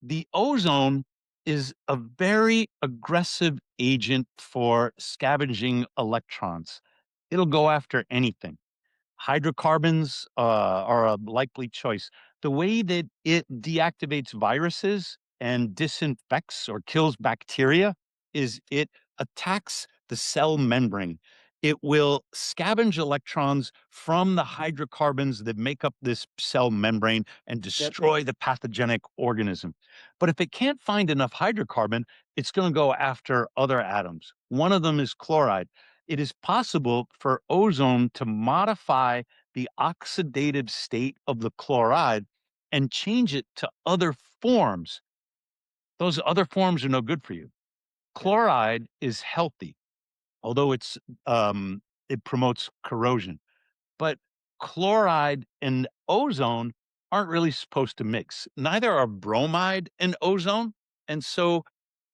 S1: The ozone is a very aggressive agent for scavenging electrons. It'll go after anything. Hydrocarbons are a likely choice. The way that it deactivates viruses and disinfects or kills bacteria is it attacks the cell membrane. It will scavenge electrons from the hydrocarbons that make up this cell membrane and
S2: Yep.
S1: destroy the pathogenic organism. But if it can't find enough hydrocarbon, it's going to go after other atoms. One of them is chloride. It is possible for ozone to modify the oxidative state of the chloride and change it to other forms. Those other forms are no good for you.
S2: Yeah.
S1: Chloride is healthy, although it promotes corrosion. But chloride and ozone aren't really supposed to mix. Neither are bromide and ozone. And so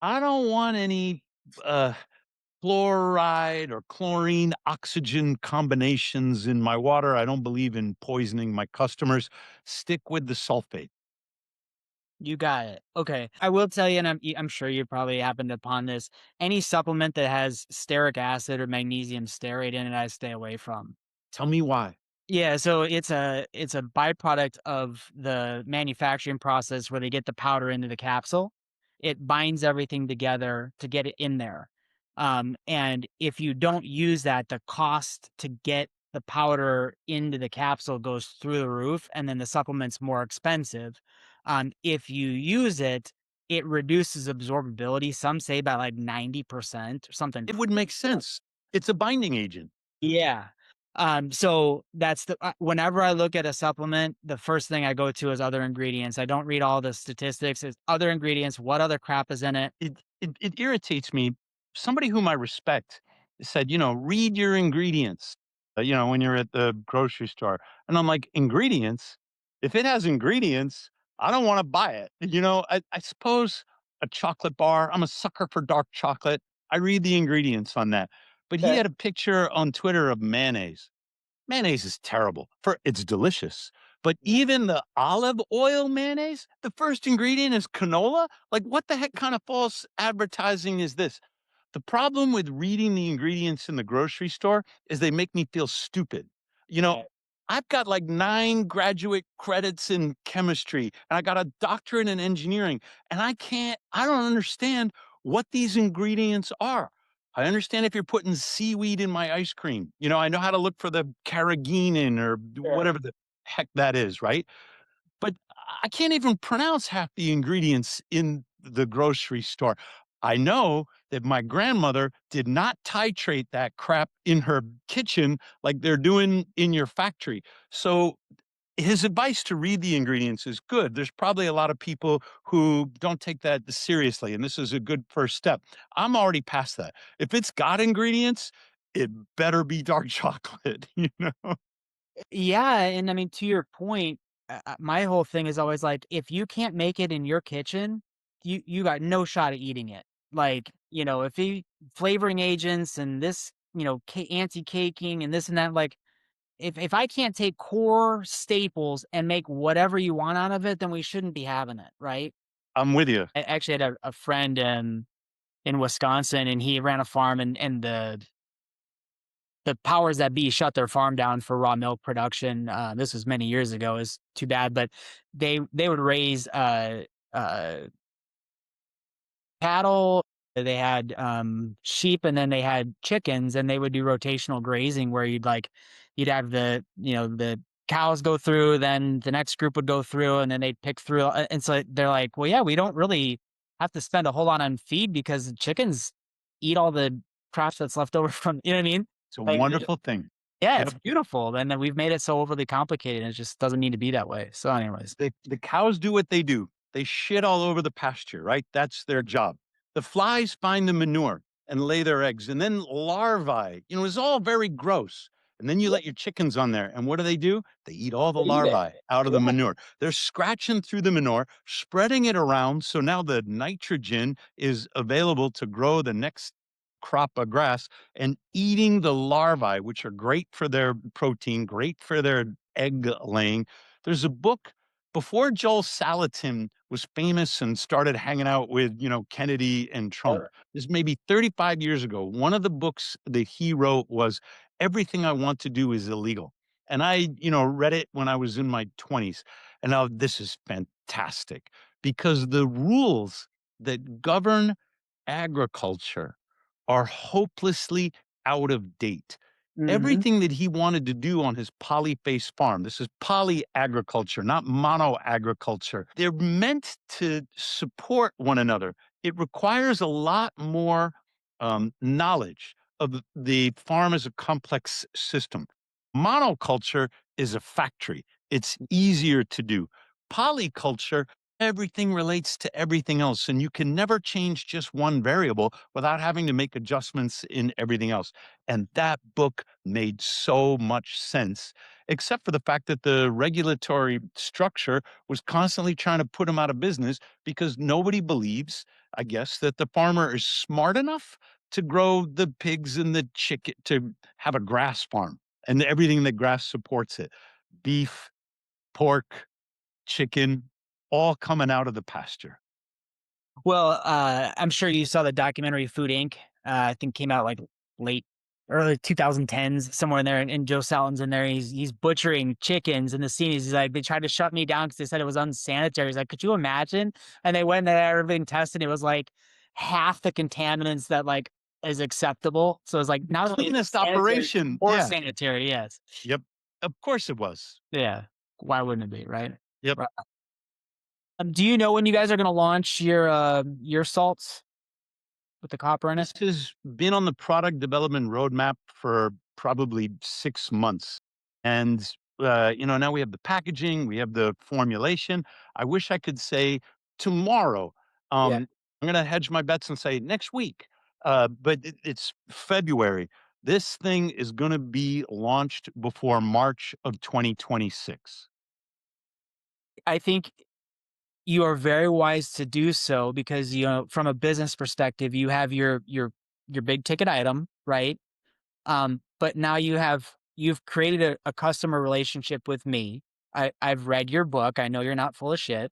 S1: I don't want any uh, fluoride or chlorine oxygen combinations in my water. I don't believe in poisoning my customers. Stick with the sulfate.
S2: You got it. Okay. I will tell you, and I'm sure you probably happened upon this. Any supplement that has stearic acid or magnesium stearate in it, I stay away from.
S1: Tell me why.
S2: Yeah, so it's a byproduct of the manufacturing process where they get the powder into the capsule. It binds everything together to get it in there. And if you don't use that, the cost to get the powder into the capsule goes through the roof, and then the supplement's more expensive. If you use it, it reduces absorbability. Some say by like 90% or something.
S1: It would make sense. It's a binding agent.
S2: Yeah. So that's whenever I look at a supplement, the first thing I go to is other ingredients. I don't read all the statistics. It's other ingredients, what other crap is in it.
S1: It irritates me. Somebody whom I respect said, read your ingredients, when you're at the grocery store. And I'm like, ingredients? If it has ingredients, I don't want to buy it. I suppose a chocolate bar, I'm a sucker for dark chocolate. I read the ingredients on that. But he
S2: Okay.
S1: had a picture on Twitter of mayonnaise. Mayonnaise is terrible. It's delicious. But
S2: Yeah.
S1: even the olive oil mayonnaise, the first ingredient is canola? Like, what the heck kind of false advertising is this? The problem with reading the ingredients in the grocery store is they make me feel stupid. You know,
S2: Right.
S1: I've got like 9 graduate credits in chemistry and I got a doctorate in engineering, and I don't understand what these ingredients are. I understand if you're putting seaweed in my ice cream. I know how to look for the carrageenan or
S2: Sure.
S1: whatever the heck that is, right? But I can't even pronounce half the ingredients in the grocery store. I know that my grandmother did not titrate that crap in her kitchen like they're doing in your factory. So his advice to read the ingredients is good. There's probably a lot of people who don't take that seriously, and this is a good first step. I'm already past that. If it's got ingredients, it better be dark chocolate, you know?
S2: Yeah, and I mean, to your point, my whole thing is always like, if you can't make it in your kitchen, you got no shot at eating it. Like, if you flavoring agents and this, anti-caking and this and that, like, if I can't take core staples and make whatever you want out of it, then we shouldn't be having it, right?
S1: I'm with you.
S2: I actually had a friend in Wisconsin, and he ran a farm, and the powers that be shut their farm down for raw milk production. This was many years ago. Is too bad, but they would raise uh, cattle. They had sheep, and then they had chickens, and they would do rotational grazing where you'd have the cows go through, then the next group would go through, and then they'd pick through. And so they're like, well, yeah, we don't really have to spend a whole lot on feed because the chickens eat all the crap that's left over from, you know what I mean?
S1: It's a
S2: Like,
S1: wonderful thing.
S2: yeah, it's
S1: Yep.
S2: beautiful, and then we've made it so overly complicated, and it just doesn't need to be that way. So anyways.
S1: The cows do what they do. They shit all over the pasture, right? That's their job. The flies find the manure and lay their eggs, and then larvae, it's all very gross. And then you
S2: Yeah,
S1: let your chickens on there, and what do? They eat all the
S2: they eat it.
S1: larvae out of the
S2: Yeah.
S1: manure. They're scratching through the manure, spreading it around, so now the nitrogen is available to grow the next crop of grass, and eating the larvae, which are great for their protein, great for their egg laying. There's a book before Joel Salatin was famous and started hanging out with, Kennedy and Trump.
S2: Sure.
S1: This may be 35 years ago. One of the books that he wrote was Everything I Want to Do is Illegal. And I, read it when I was in my 20s. And now this is fantastic because the rules that govern agriculture are hopelessly out of date.
S2: Mhm.
S1: Everything that he wanted to do on his polyface farm, this is poly agriculture, not mono agriculture. They're meant to support one another. It requires a lot more knowledge of the farm as a complex system. Monoculture is a factory, it's easier to do. Polyculture, everything relates to everything else, and you can never change just one variable without having to make adjustments in everything else. And that book made so much sense, except for the fact that the regulatory structure was constantly trying to put them out of business because nobody believes, I guess, that the farmer is smart enough to grow the pigs and the chicken, to have a grass farm and everything that grass supports it. Beef, pork, chicken, all coming out of the pasture.
S2: Well, I'm sure you saw the documentary Food Inc. I think came out like late early 2010s, somewhere in there, and Joe Salatin's in there. He's butchering chickens in the scene. He's like, they tried to shut me down because they said it was unsanitary. He's like, could you imagine? And they went there, everything tested. It was like half the contaminants that like is acceptable. So it's like not only is it
S1: Cleanest
S2: sanitary
S1: operation.
S2: or
S1: Yeah.
S2: sanitary, yes.
S1: Yep. Of course it was.
S2: Yeah. Why wouldn't it be, right?
S1: Yep.
S2: Right. Do you know when you guys are gonna launch your salts with the copper in it?
S1: This has been on the product development roadmap for probably 6 months. And, now we have the packaging, we have the formulation. I wish I could say tomorrow.
S2: Yeah.
S1: I'm gonna hedge my bets and say next week, but it's February. This thing is gonna be launched before March of 2026.
S2: I think you are very wise to do so because, from a business perspective, you have your big ticket item, right? But now you've created a customer relationship with me. I've read your book. I know you're not full of shit.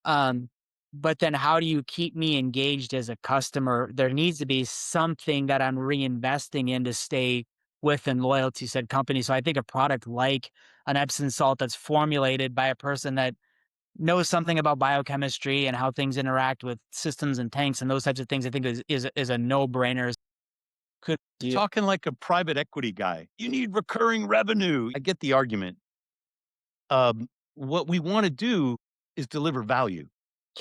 S2: Um, but then how do you keep me engaged as a customer? There needs to be something that I'm reinvesting in to stay with and loyal to said company. So I think a product like an Epsom salt that's formulated by a person that knows something about biochemistry and how things interact with systems and tanks and those types of things, I think is a no brainer. Could you?
S1: Talking like a private equity guy. You need recurring revenue. I get the argument. What we wanna do is deliver value.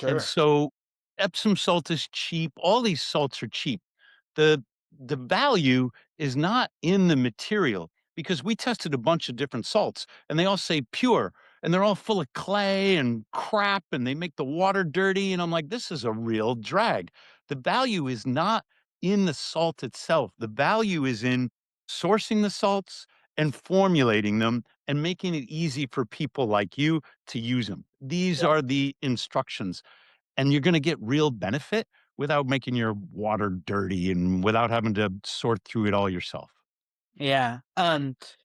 S1: And
S2: Sure.
S1: so Epsom salt is cheap. All these salts are cheap. The the value is not in the material because we tested a bunch of different salts and they all say pure and they're all full of clay and crap and they make the water dirty and I'm like this is a real drag. The value is not in the salt itself. The value is in sourcing the salts and formulating them and making it easy for people like you to use them. These are the instructions and you're going to get real benefit without making your water dirty and without having to sort through it all yourself.
S2: Yeah.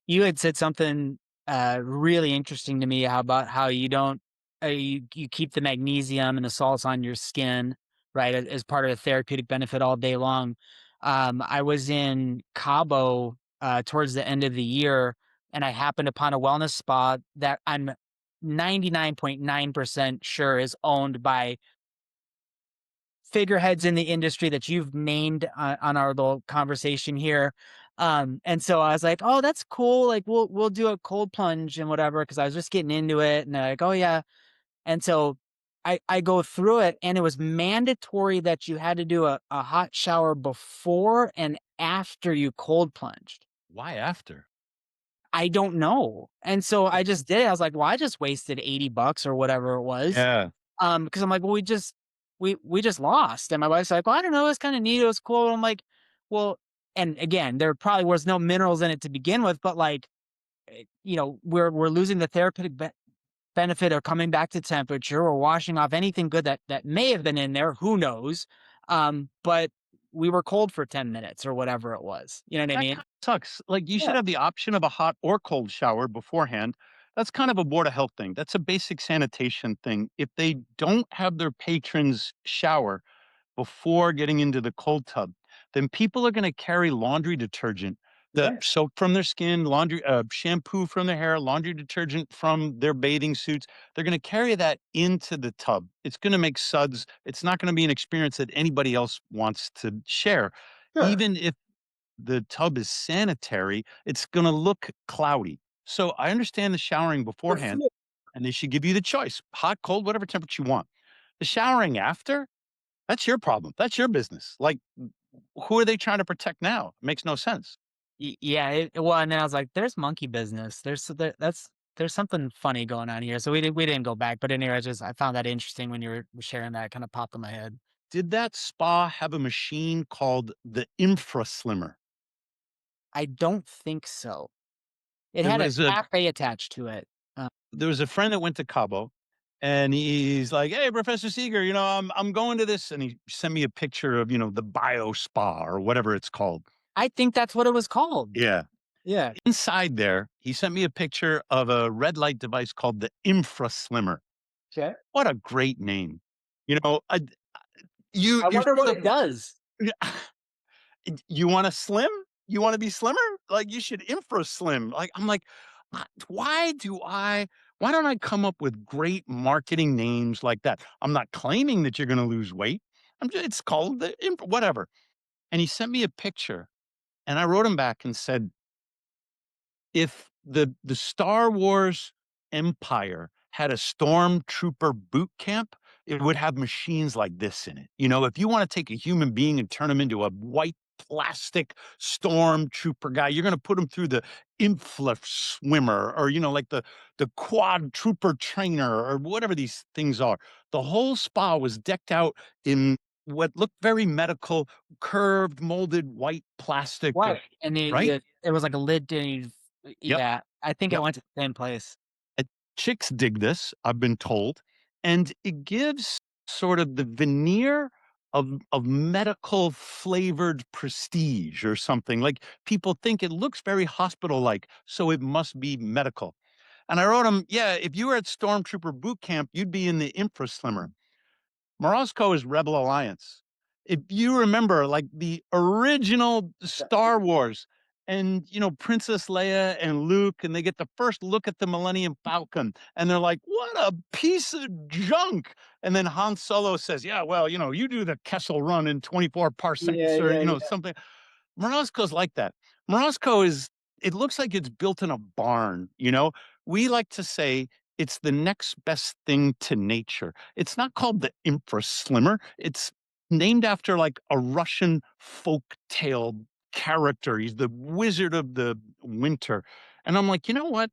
S2: You had said something really interesting to me how about how you don't you keep the magnesium and the salts on your skin, right, as part of a therapeutic benefit all day long. I was in Cabo towards the end of the year, and I happened upon a wellness spa that I'm 99.9% sure is owned by figureheads in the industry that you've named on our little conversation here. And so I was like, "Oh, that's cool. Like, we'll do a cold plunge and whatever." Because I was just getting into it, and they're like, "Oh yeah." And so I go through it, and it was mandatory that you had to do a hot shower before and after you cold plunged.
S1: Why after?
S2: I don't know. And so I just did it. I was like, "Well, I just wasted $80 or whatever it was."
S1: Yeah.
S2: Because I'm like, "Well, we just lost." And my wife's like, "Well, I don't know, it's kinda neat, it was cool." I'm like, "Well," and again, there probably was no minerals in it to begin with, but, like, we're losing the therapeutic benefit of coming back to temperature, or washing off anything good that may have been in there, who knows? But we were cold for 10 minutes or whatever it was, you know what I
S1: That
S2: mean?
S1: kinda sucks. Like, you should
S2: Yeah.
S1: have the option of a hot or cold shower beforehand. That's kind of a Board of Health thing. That's a basic sanitation thing. If they don't have their patrons shower before getting into the cold tub, then people are gonna carry laundry detergent, the
S2: Yeah.
S1: soap from their skin, laundry shampoo from their hair, laundry detergent from their bathing suits. They're gonna carry that into the tub. It's gonna make suds. It's not gonna be an experience that anybody else wants to share.
S2: Sure.
S1: Even if the tub is sanitary, it's gonna look cloudy. So I understand the showering
S2: For
S1: beforehand,
S2: sure.
S1: and they should give you the choice, hot, cold, whatever temperature you want. The showering after, that's your problem. That's your business. Like, who are they trying to protect now? It makes no sense.
S2: Yeah, well, and then I was like, "There's monkey business. There's something funny going on here." So we didn't go back, but anyway, I found that interesting when you were sharing that. It kind of popped in my head.
S1: Did that spa have a machine called the Infra Slimmer?
S2: I don't think so. It
S1: There
S2: had a
S1: was a
S2: cafe attached to it. Uh,
S1: there was a friend that went to Cabo, and he's like, "Hey, Professor Seeger, I'm going to this," and he sent me a picture of the bio spa or whatever it's called.
S2: I think that's what it was called.
S1: Yeah.
S2: Yeah.
S1: Inside there, he sent me a picture of a red light device called the Infra Slimmer.
S2: Okay.
S1: What a great name. You know,
S2: I
S1: you're
S2: wonder what
S1: sort
S2: it
S1: of
S2: does.
S1: you wanna slim? You wanna be slimmer? Like, you should infra slim. Like, I'm like, why don't I come up with great marketing names like that? I'm not claiming that you're gonna lose weight. It's called the inf whatever. And he sent me a picture, and I wrote him back and said, if the Star Wars Empire had a stormtrooper boot camp, it would have machines like this in it. If you want to take a human being and turn him into a white plastic stormtrooper guy, you're going to put him through the infla swimmer or like the quad trooper trainer or whatever these things are. The whole spa was decked out in what looked very medical, curved, molded white plastic,
S2: What? And
S1: right?
S2: it was like a lid
S1: Yep.
S2: yeah, I think I
S1: Yep.
S2: went to the same place.
S1: And chicks dig this, I've been told, and it gives sort of the veneer of medical flavored prestige or something. Like people think it looks very hospital like, so it must be medical. And I wrote him, yeah, if you were at Stormtrooper boot camp, you'd be in the infra slimmer. Morozko is Rebel Alliance. If you remember, like the original Star Wars, and Princess Leia and Luke, and they get the first look at the Millennium Falcon, and they're like, "What a piece of junk!" And then Han Solo says, "Yeah, well, you do the Kessel Run in 24
S2: Yeah,
S1: parsecs, or
S2: yeah, yeah.
S1: something." Morozko's like that. Morozko is. It looks like it's built in a barn. We like to say It's the next best thing to nature. It's not called the Infra Slimmer. It's named after like a Russian folk tale character. He's the wizard of the winter. And I'm like, you know what?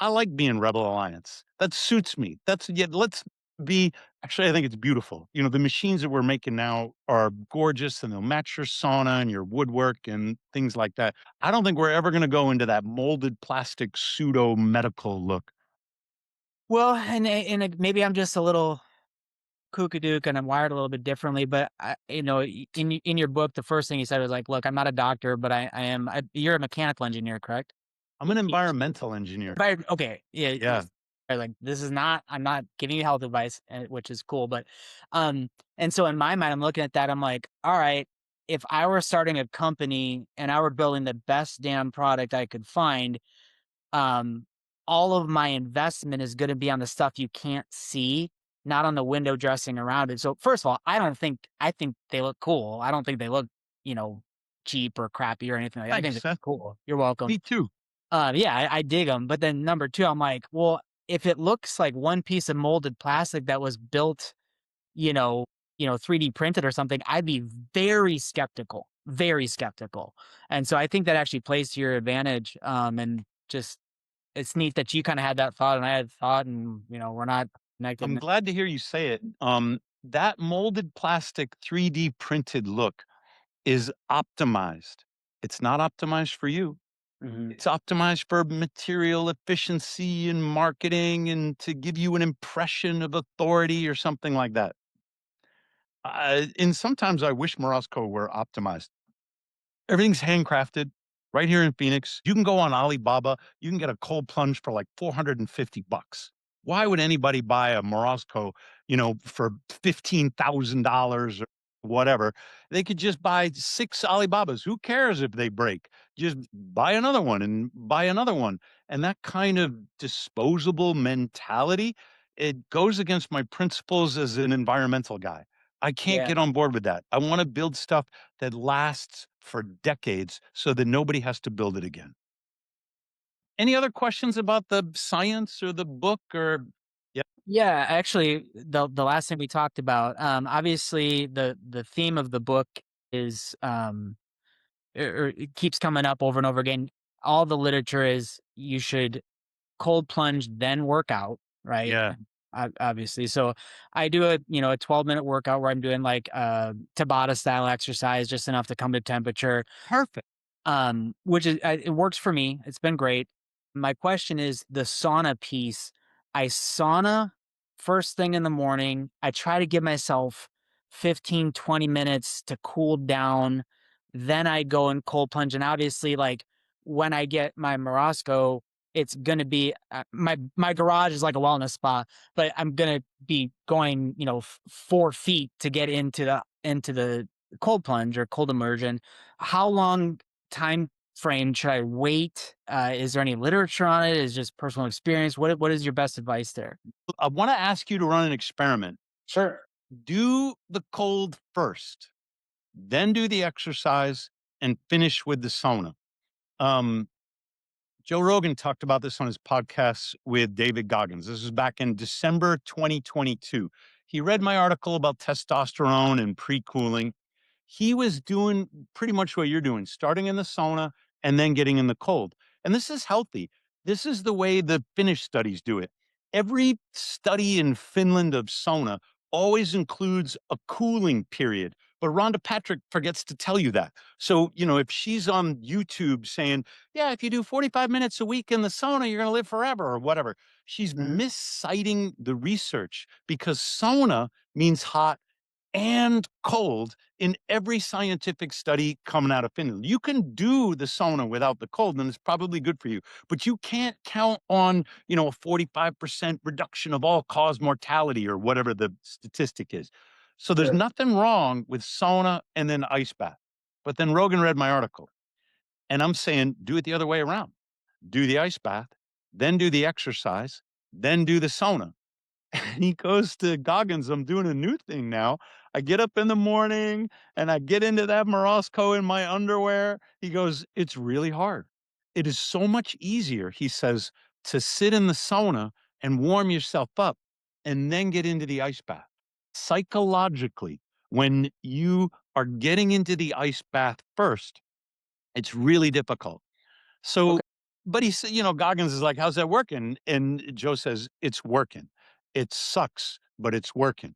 S1: I like being Rebel Alliance. That suits me. That's yeah, let's be actually I think it's beautiful. You know, the machines that we're making now are gorgeous and they'll match your sauna and your woodwork and things like that. I don't think we're ever going to go into that molded plastic pseudo medical look.
S2: Well, maybe I'm just a little kookadook and I'm wired a little bit differently, but in your book, the first thing you said was like, "Look, I'm not a doctor, but I am." You're a mechanical engineer, correct?
S1: I'm an environmental engineer.
S2: Okay, yeah,
S1: Yeah.
S2: like this is not. I'm not giving you health advice, which is cool, but and so in my mind, I'm looking at that. I'm like, all right, if I were starting a company and I were building the best damn product I could find, um, all of my investment is going to be on the stuff you can't see, not on the window dressing around it. So first of all, I think they look cool. I don't think they look, you know, cheap or crappy or anything like that. I think
S1: Thanks,
S2: they're
S1: Seth.
S2: cool. You're welcome.
S1: Me too.
S2: Yeah, I dig them. But then number two, I'm like, well, if it looks like one piece of molded plastic that was built, you know, 3D printed or something, I'd be very skeptical, very skeptical. And so I think that actually plays to your advantage. And just it's neat that you kinda had that thought and I had thought and, we're not
S1: I'm
S2: connected.
S1: glad to hear you say it. That molded plastic 3D printed look is optimized. It's not optimized for you.
S2: Mhm.
S1: It's optimized for material efficiency and marketing and to give you an impression of authority or something like that. And sometimes I wish Morozko were optimized. Everything's handcrafted right here in Phoenix. You can go on Alibaba. You can get a cold plunge for like 450 bucks. Why would anybody buy a Morozko, for $15,000 or whatever? They could just buy 6 Alibabas. Who cares if they break? Just buy another one and buy another one. And that kind of disposable mentality, it goes against my principles as an environmental guy. I can't
S2: Yeah.
S1: get on board with that. I want to build stuff that lasts for decades so that nobody has to build it again. Any other questions about the science or the book or yeah,
S2: Yeah, actually, the last thing we talked about, obviously the theme of the book is, or it keeps coming up over and over again. All the literature is you should cold plunge, then work out, right?
S1: yeah,
S2: Obviously. So I do a 12-minute workout where I'm doing like Tabata style exercise, just enough to come to temperature.
S1: perfect.
S2: Which is it works for me. It's been great. My question is the sauna piece. I sauna first thing in the morning. I try to give myself 15, 20 minutes to cool down. Then I go and cold plunge. And obviously, like when I get my Morosco, it's gonna be my garage is like a wellness spa, but I'm gonna be going, 4 feet to get into the cold plunge or cold immersion. How long time frame should I wait? Is there any literature on it? Is it just personal experience? What is your best advice there?
S1: I want to ask you to run an experiment.
S2: Sure.
S1: Do the cold first, then do the exercise and finish with the sauna. Um, Joe Rogan talked about this on his podcast with David Goggins. This is back in December 2022. He read my article about testosterone and pre cooling. He was doing pretty much what you're doing, starting in the sauna and then getting in the cold. And this is healthy. This is the way the Finnish studies do it. Every study in Finland of sauna always includes a cooling period. But Rhonda Patrick forgets to tell you that. So, if she's on YouTube saying, yeah, if you do 45 minutes a week in the sauna, you're going to live forever or whatever, she's
S2: Mhm.
S1: misciting the research because sauna means hot and cold in every scientific study coming out of Finland. You can do the sauna without the cold, and it's probably good for you, but you can't count on, a 45% reduction of all cause mortality or whatever the statistic is. So there's
S2: Sure.
S1: nothing wrong with sauna and then ice bath. But then Rogan read my article, and I'm saying do it the other way around. Do the ice bath, then do the exercise, then do the sauna. And he goes to Goggins, I'm doing a new thing now. I get up in the morning and I get into that Morosco in my underwear. He goes, it's really hard. It is so much easier, he says, to sit in the sauna and warm yourself up and then get into the ice bath. Psychologically, when you are getting into the ice bath first, it's really difficult. So,
S2: Okay.
S1: but he said, Goggins is like, how's that working? And Joe says, it's working. It sucks, but it's working.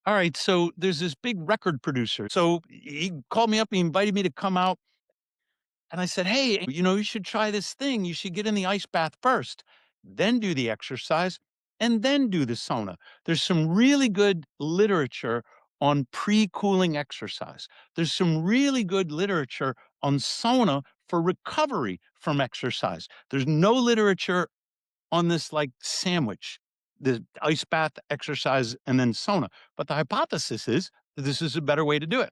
S1: All right. So there's this big record producer. So he called me up, he invited me to come out. And I said, hey, you should try this thing. You should get in the ice bath first, then do the exercise, and then do the sauna. There's some really good literature on pre cooling exercise. There's some really good literature on sauna for recovery from exercise. There's no literature on this like sandwich, the ice bath, exercise, and then sauna. But the hypothesis is that this is a better way to do it.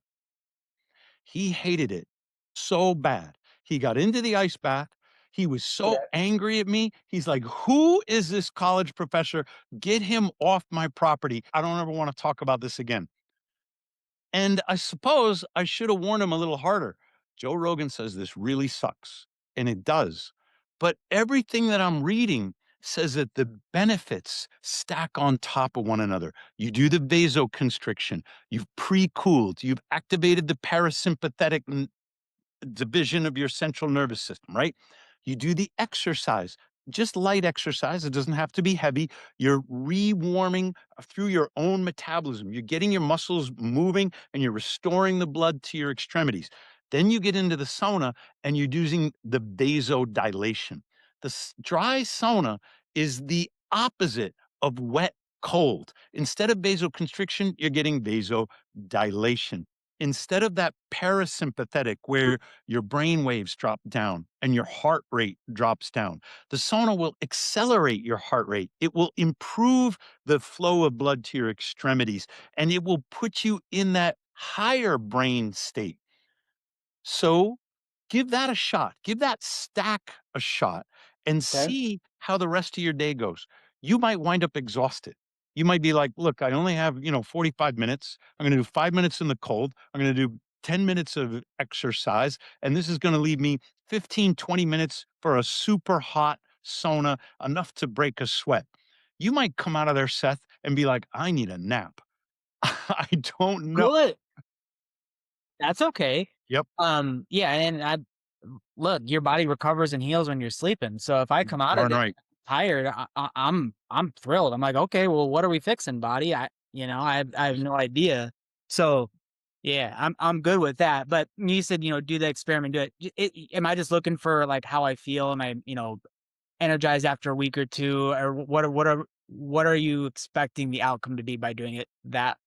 S1: He hated it so bad. He got into the ice bath. He was so angry at me. He's like, who is this college professor? Get him off my property. I don't ever want to talk about this again. And I suppose I should have warned him a little harder. Joe Rogan says this really sucks, and it does. But everything that I'm reading says that the benefits stack on top of one another. You do the vasoconstriction, you've pre cooled, you've activated the parasympathetic division of your central nervous system, right? You do the exercise, just light exercise. It doesn't have to be heavy. You're rewarming through your own metabolism. You're getting your muscles moving and you're restoring the blood to your extremities. Then you get into the sauna and you're using the vasodilation. The dry sauna is the opposite of wet cold. Instead of vasoconstriction, you're getting vasodilation. Instead of that parasympathetic where your brain waves drop down and your heart rate drops down, the sauna will accelerate your heart rate. It will improve the flow of blood to your extremities and it will put you in that higher brain state. So give that a shot. Give that stack a shot and
S2: Okay.
S1: see how the rest of your day goes. You might wind up exhausted. You might be like, look, I only have, 45 minutes. I'm going to do 5 minutes in the cold. I'm going to do 10 minutes of exercise. And this is going to leave me 15, 20 minutes for a super hot sauna, enough to break a sweat. You might come out of there, Seth, and be like, I need a nap. I don't know.
S2: Good. That's okay.
S1: Yep.
S2: Yeah, and look, your body recovers and heals when you're sleeping. So if I come out of
S1: Darn
S2: it
S1: right.
S2: tired, I'm thrilled. I'm like, okay, well, what are we fixing, body? I have no idea. So yeah, I'm good with that. But you said, do the experiment, do it. Am I just looking for like how I feel? Am I, energized after a week or two, or what are you expecting the outcome to be by doing it that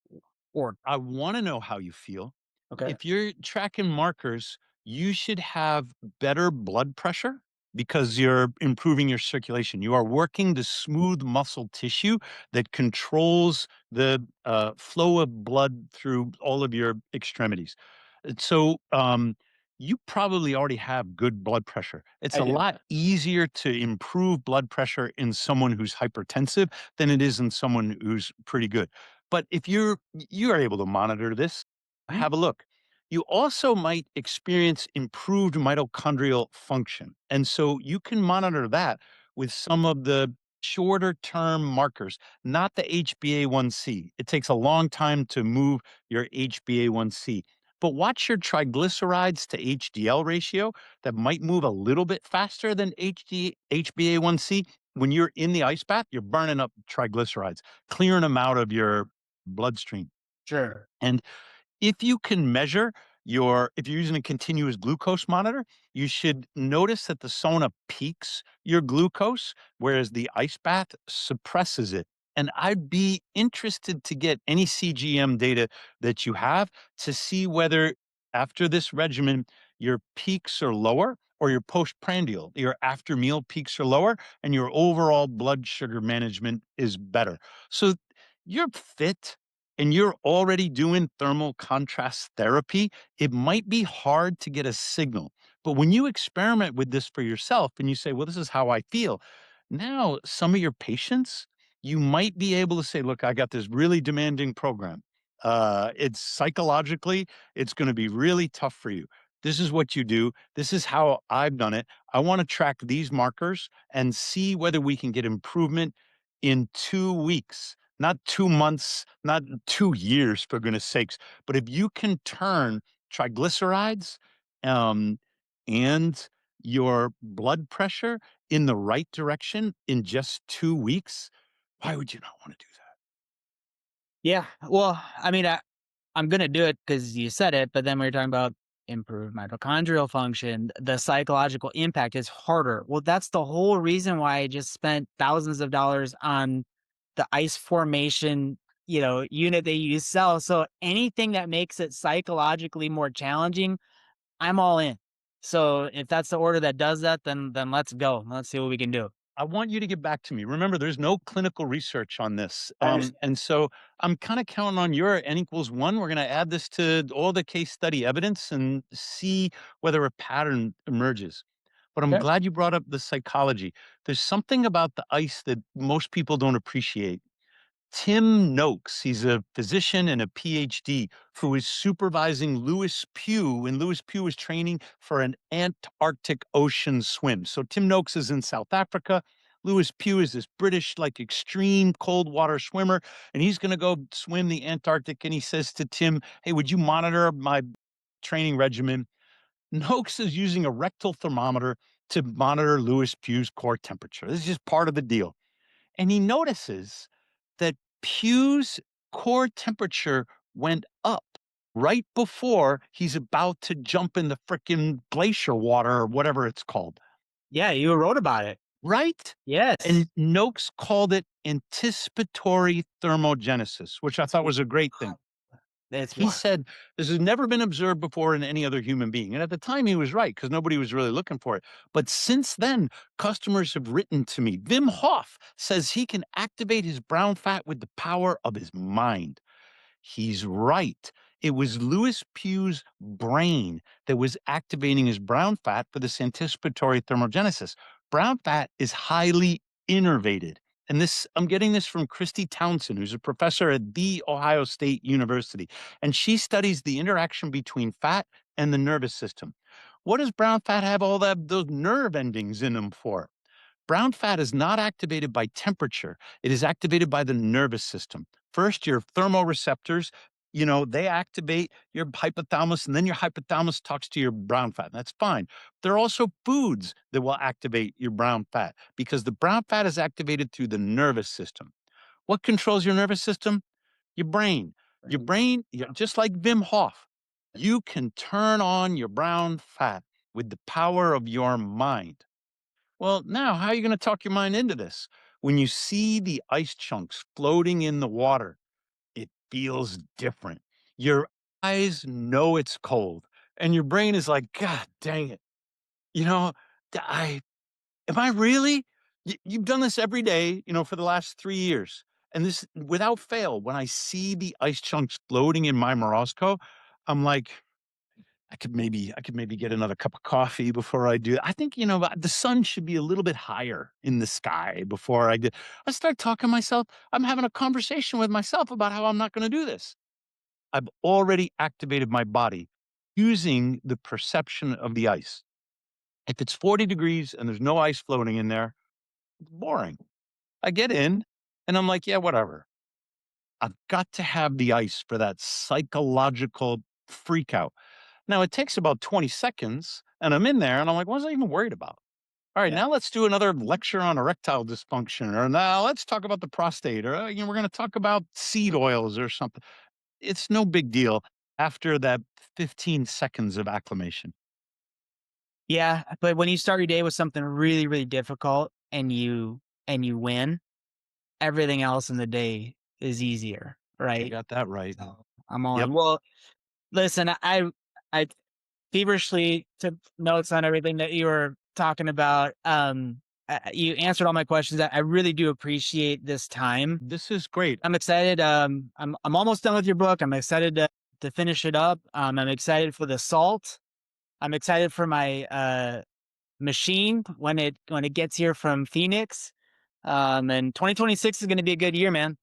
S2: or
S1: I wanna know how you feel.
S2: okay?
S1: If you're tracking markers, you should have better blood pressure because you're improving your circulation. You are working the smooth muscle tissue that controls the flow of blood through all of your extremities. You probably already have good blood pressure. It's
S2: I
S1: a
S2: do.
S1: lot easier to improve blood pressure in someone who's hypertensive than it is in someone who's pretty good. But if you are able to monitor this,
S2: Mhm.
S1: have a look. You also might experience improved mitochondrial function. And so you can monitor that with some of the shorter term markers, not the HbA1c. It takes a long time to move your HbA1c. But watch your triglycerides to HDL ratio that might move a little bit faster than HbA1c. When you're in the ice bath, you're burning up triglycerides, clearing them out of your bloodstream.
S2: Sure.
S1: And if you can measure if you're using a continuous glucose monitor, you should notice that the sauna peaks your glucose, whereas the ice bath suppresses it. And I'd be interested to get any CGM data that you have to see whether after this regimen, your peaks are lower or your postprandial, your after meal peaks are lower, and your overall blood sugar management is better. So you're fit and you're already doing thermal contrast therapy, it might be hard to get a signal. But when you experiment with this for yourself and you say, well, this is how I feel, now some of your patients, you might be able to say, look, I got this really demanding program. It's psychologically, it's going to be really tough for you. This is what you do. This is how I've done it. I want to track these markers and see whether we can get improvement in 2 weeks, not 2 months, not 2 years, for goodness sakes. But if you can turn triglycerides, um, and your blood pressure in the right direction in just 2 weeks, why would you not wanna do that?
S2: Yeah. Well, I mean, I'm gonna do it because you said it, but then we are talking about improved mitochondrial function. The psychological impact is harder. Well, that's the whole reason why I just spent thousands of dollars on the ice formation, unit that you sell. So anything that makes it psychologically more challenging, I'm all in. So if that's the order that does that, then let's go. Let's see what we can do.
S1: I want you to get back to me. Remember, there's no clinical research on this.
S2: I understand.
S1: And so I'm kind of counting on your N equals one. We're going to add this to all the case study evidence and see whether a pattern emerges. But I'm
S2: Okay.
S1: glad you brought up the psychology. There's something about the ice that most people don't appreciate. Tim Noakes, he's a physician and a PhD who is supervising Lewis Pugh when Lewis Pugh was training for an Antarctic Ocean swim. So Tim Noakes is in South Africa. Lewis Pugh is this British, like extreme cold water swimmer, and he's going to go swim the Antarctic. And he says to Tim, "Hey, would you monitor my training regimen?" Noakes is using a rectal thermometer to monitor Lewis Pugh's core temperature. This is just part of the deal. And he notices that Pugh's core temperature went up right before he's about to jump in the frickin' glacier water or whatever it's called,
S2: Yeah, you wrote about it.
S1: right?
S2: Yes.
S1: And Noakes called it anticipatory thermogenesis, which I thought was a great thing.
S2: It's
S1: He
S2: what?
S1: said, "This has never been observed before in any other human being." And at the time, he was right because nobody was really looking for it. But since then, customers have written to me. Wim Hof says he can activate his brown fat with the power of his mind. He's right. It was Lewis Pugh's brain that was activating his brown fat for this anticipatory thermogenesis. Brown fat is highly innervated. And this, I'm getting this from Christy Townsend, who's a professor at The Ohio State University. And she studies the interaction between fat and the nervous system. What does brown fat have all those nerve endings in them for? Brown fat is not activated by temperature. It is activated by the nervous system. First, your thermoreceptors, they activate your hypothalamus, and then your hypothalamus talks to your brown fat. That's fine. There are also foods that will activate your brown fat because the brown fat is activated through the nervous system. What controls your nervous system? Your brain. Your brain, just like Wim Hof, you can turn on your brown fat with the power of your mind. Well, now how are you going to talk your mind into this? When you see the ice chunks floating in the water, it feels different. Your eyes know it's cold, and your brain is like, "God dang it. You know, I am I really?" You've done this every day, for the last 3 years. And this, without fail, when I see the ice chunks floating in my Morozko, I'm like, I could maybe get another cup of coffee before I do. I think, the sun should be a little bit higher in the sky before I do. I start talking to myself. I'm having a conversation with myself about how I'm not going to do this. I've already activated my body using the perception of the ice. If it's 40 degrees and there's no ice floating in there, it's boring. I get in and I'm like, yeah, whatever. I've got to have the ice for that psychological freak out. Now it takes about 20 seconds and I'm in there and I'm like, what was I even worried about? All right,
S2: Yeah.
S1: now let's do another lecture on erectile dysfunction, or now let's talk about the prostate, or we're going to talk about seed oils or something. It's no big deal after that 15 seconds of acclimation.
S2: Yeah, but when you start your day with something really, really difficult and you win, everything else in the day is easier,
S1: You
S2: right?
S1: got that right.
S2: So I'm all
S1: Yep.
S2: in. Well, listen, I feverishly took notes on everything that you were talking about. You answered all my questions. I really do appreciate this time.
S1: This is great.
S2: I'm excited. I'm almost done with your book. I'm excited to finish it up. I'm excited for the salt. I'm excited for my machine when it gets here from Phoenix. And 2026 is going to be a good year, man.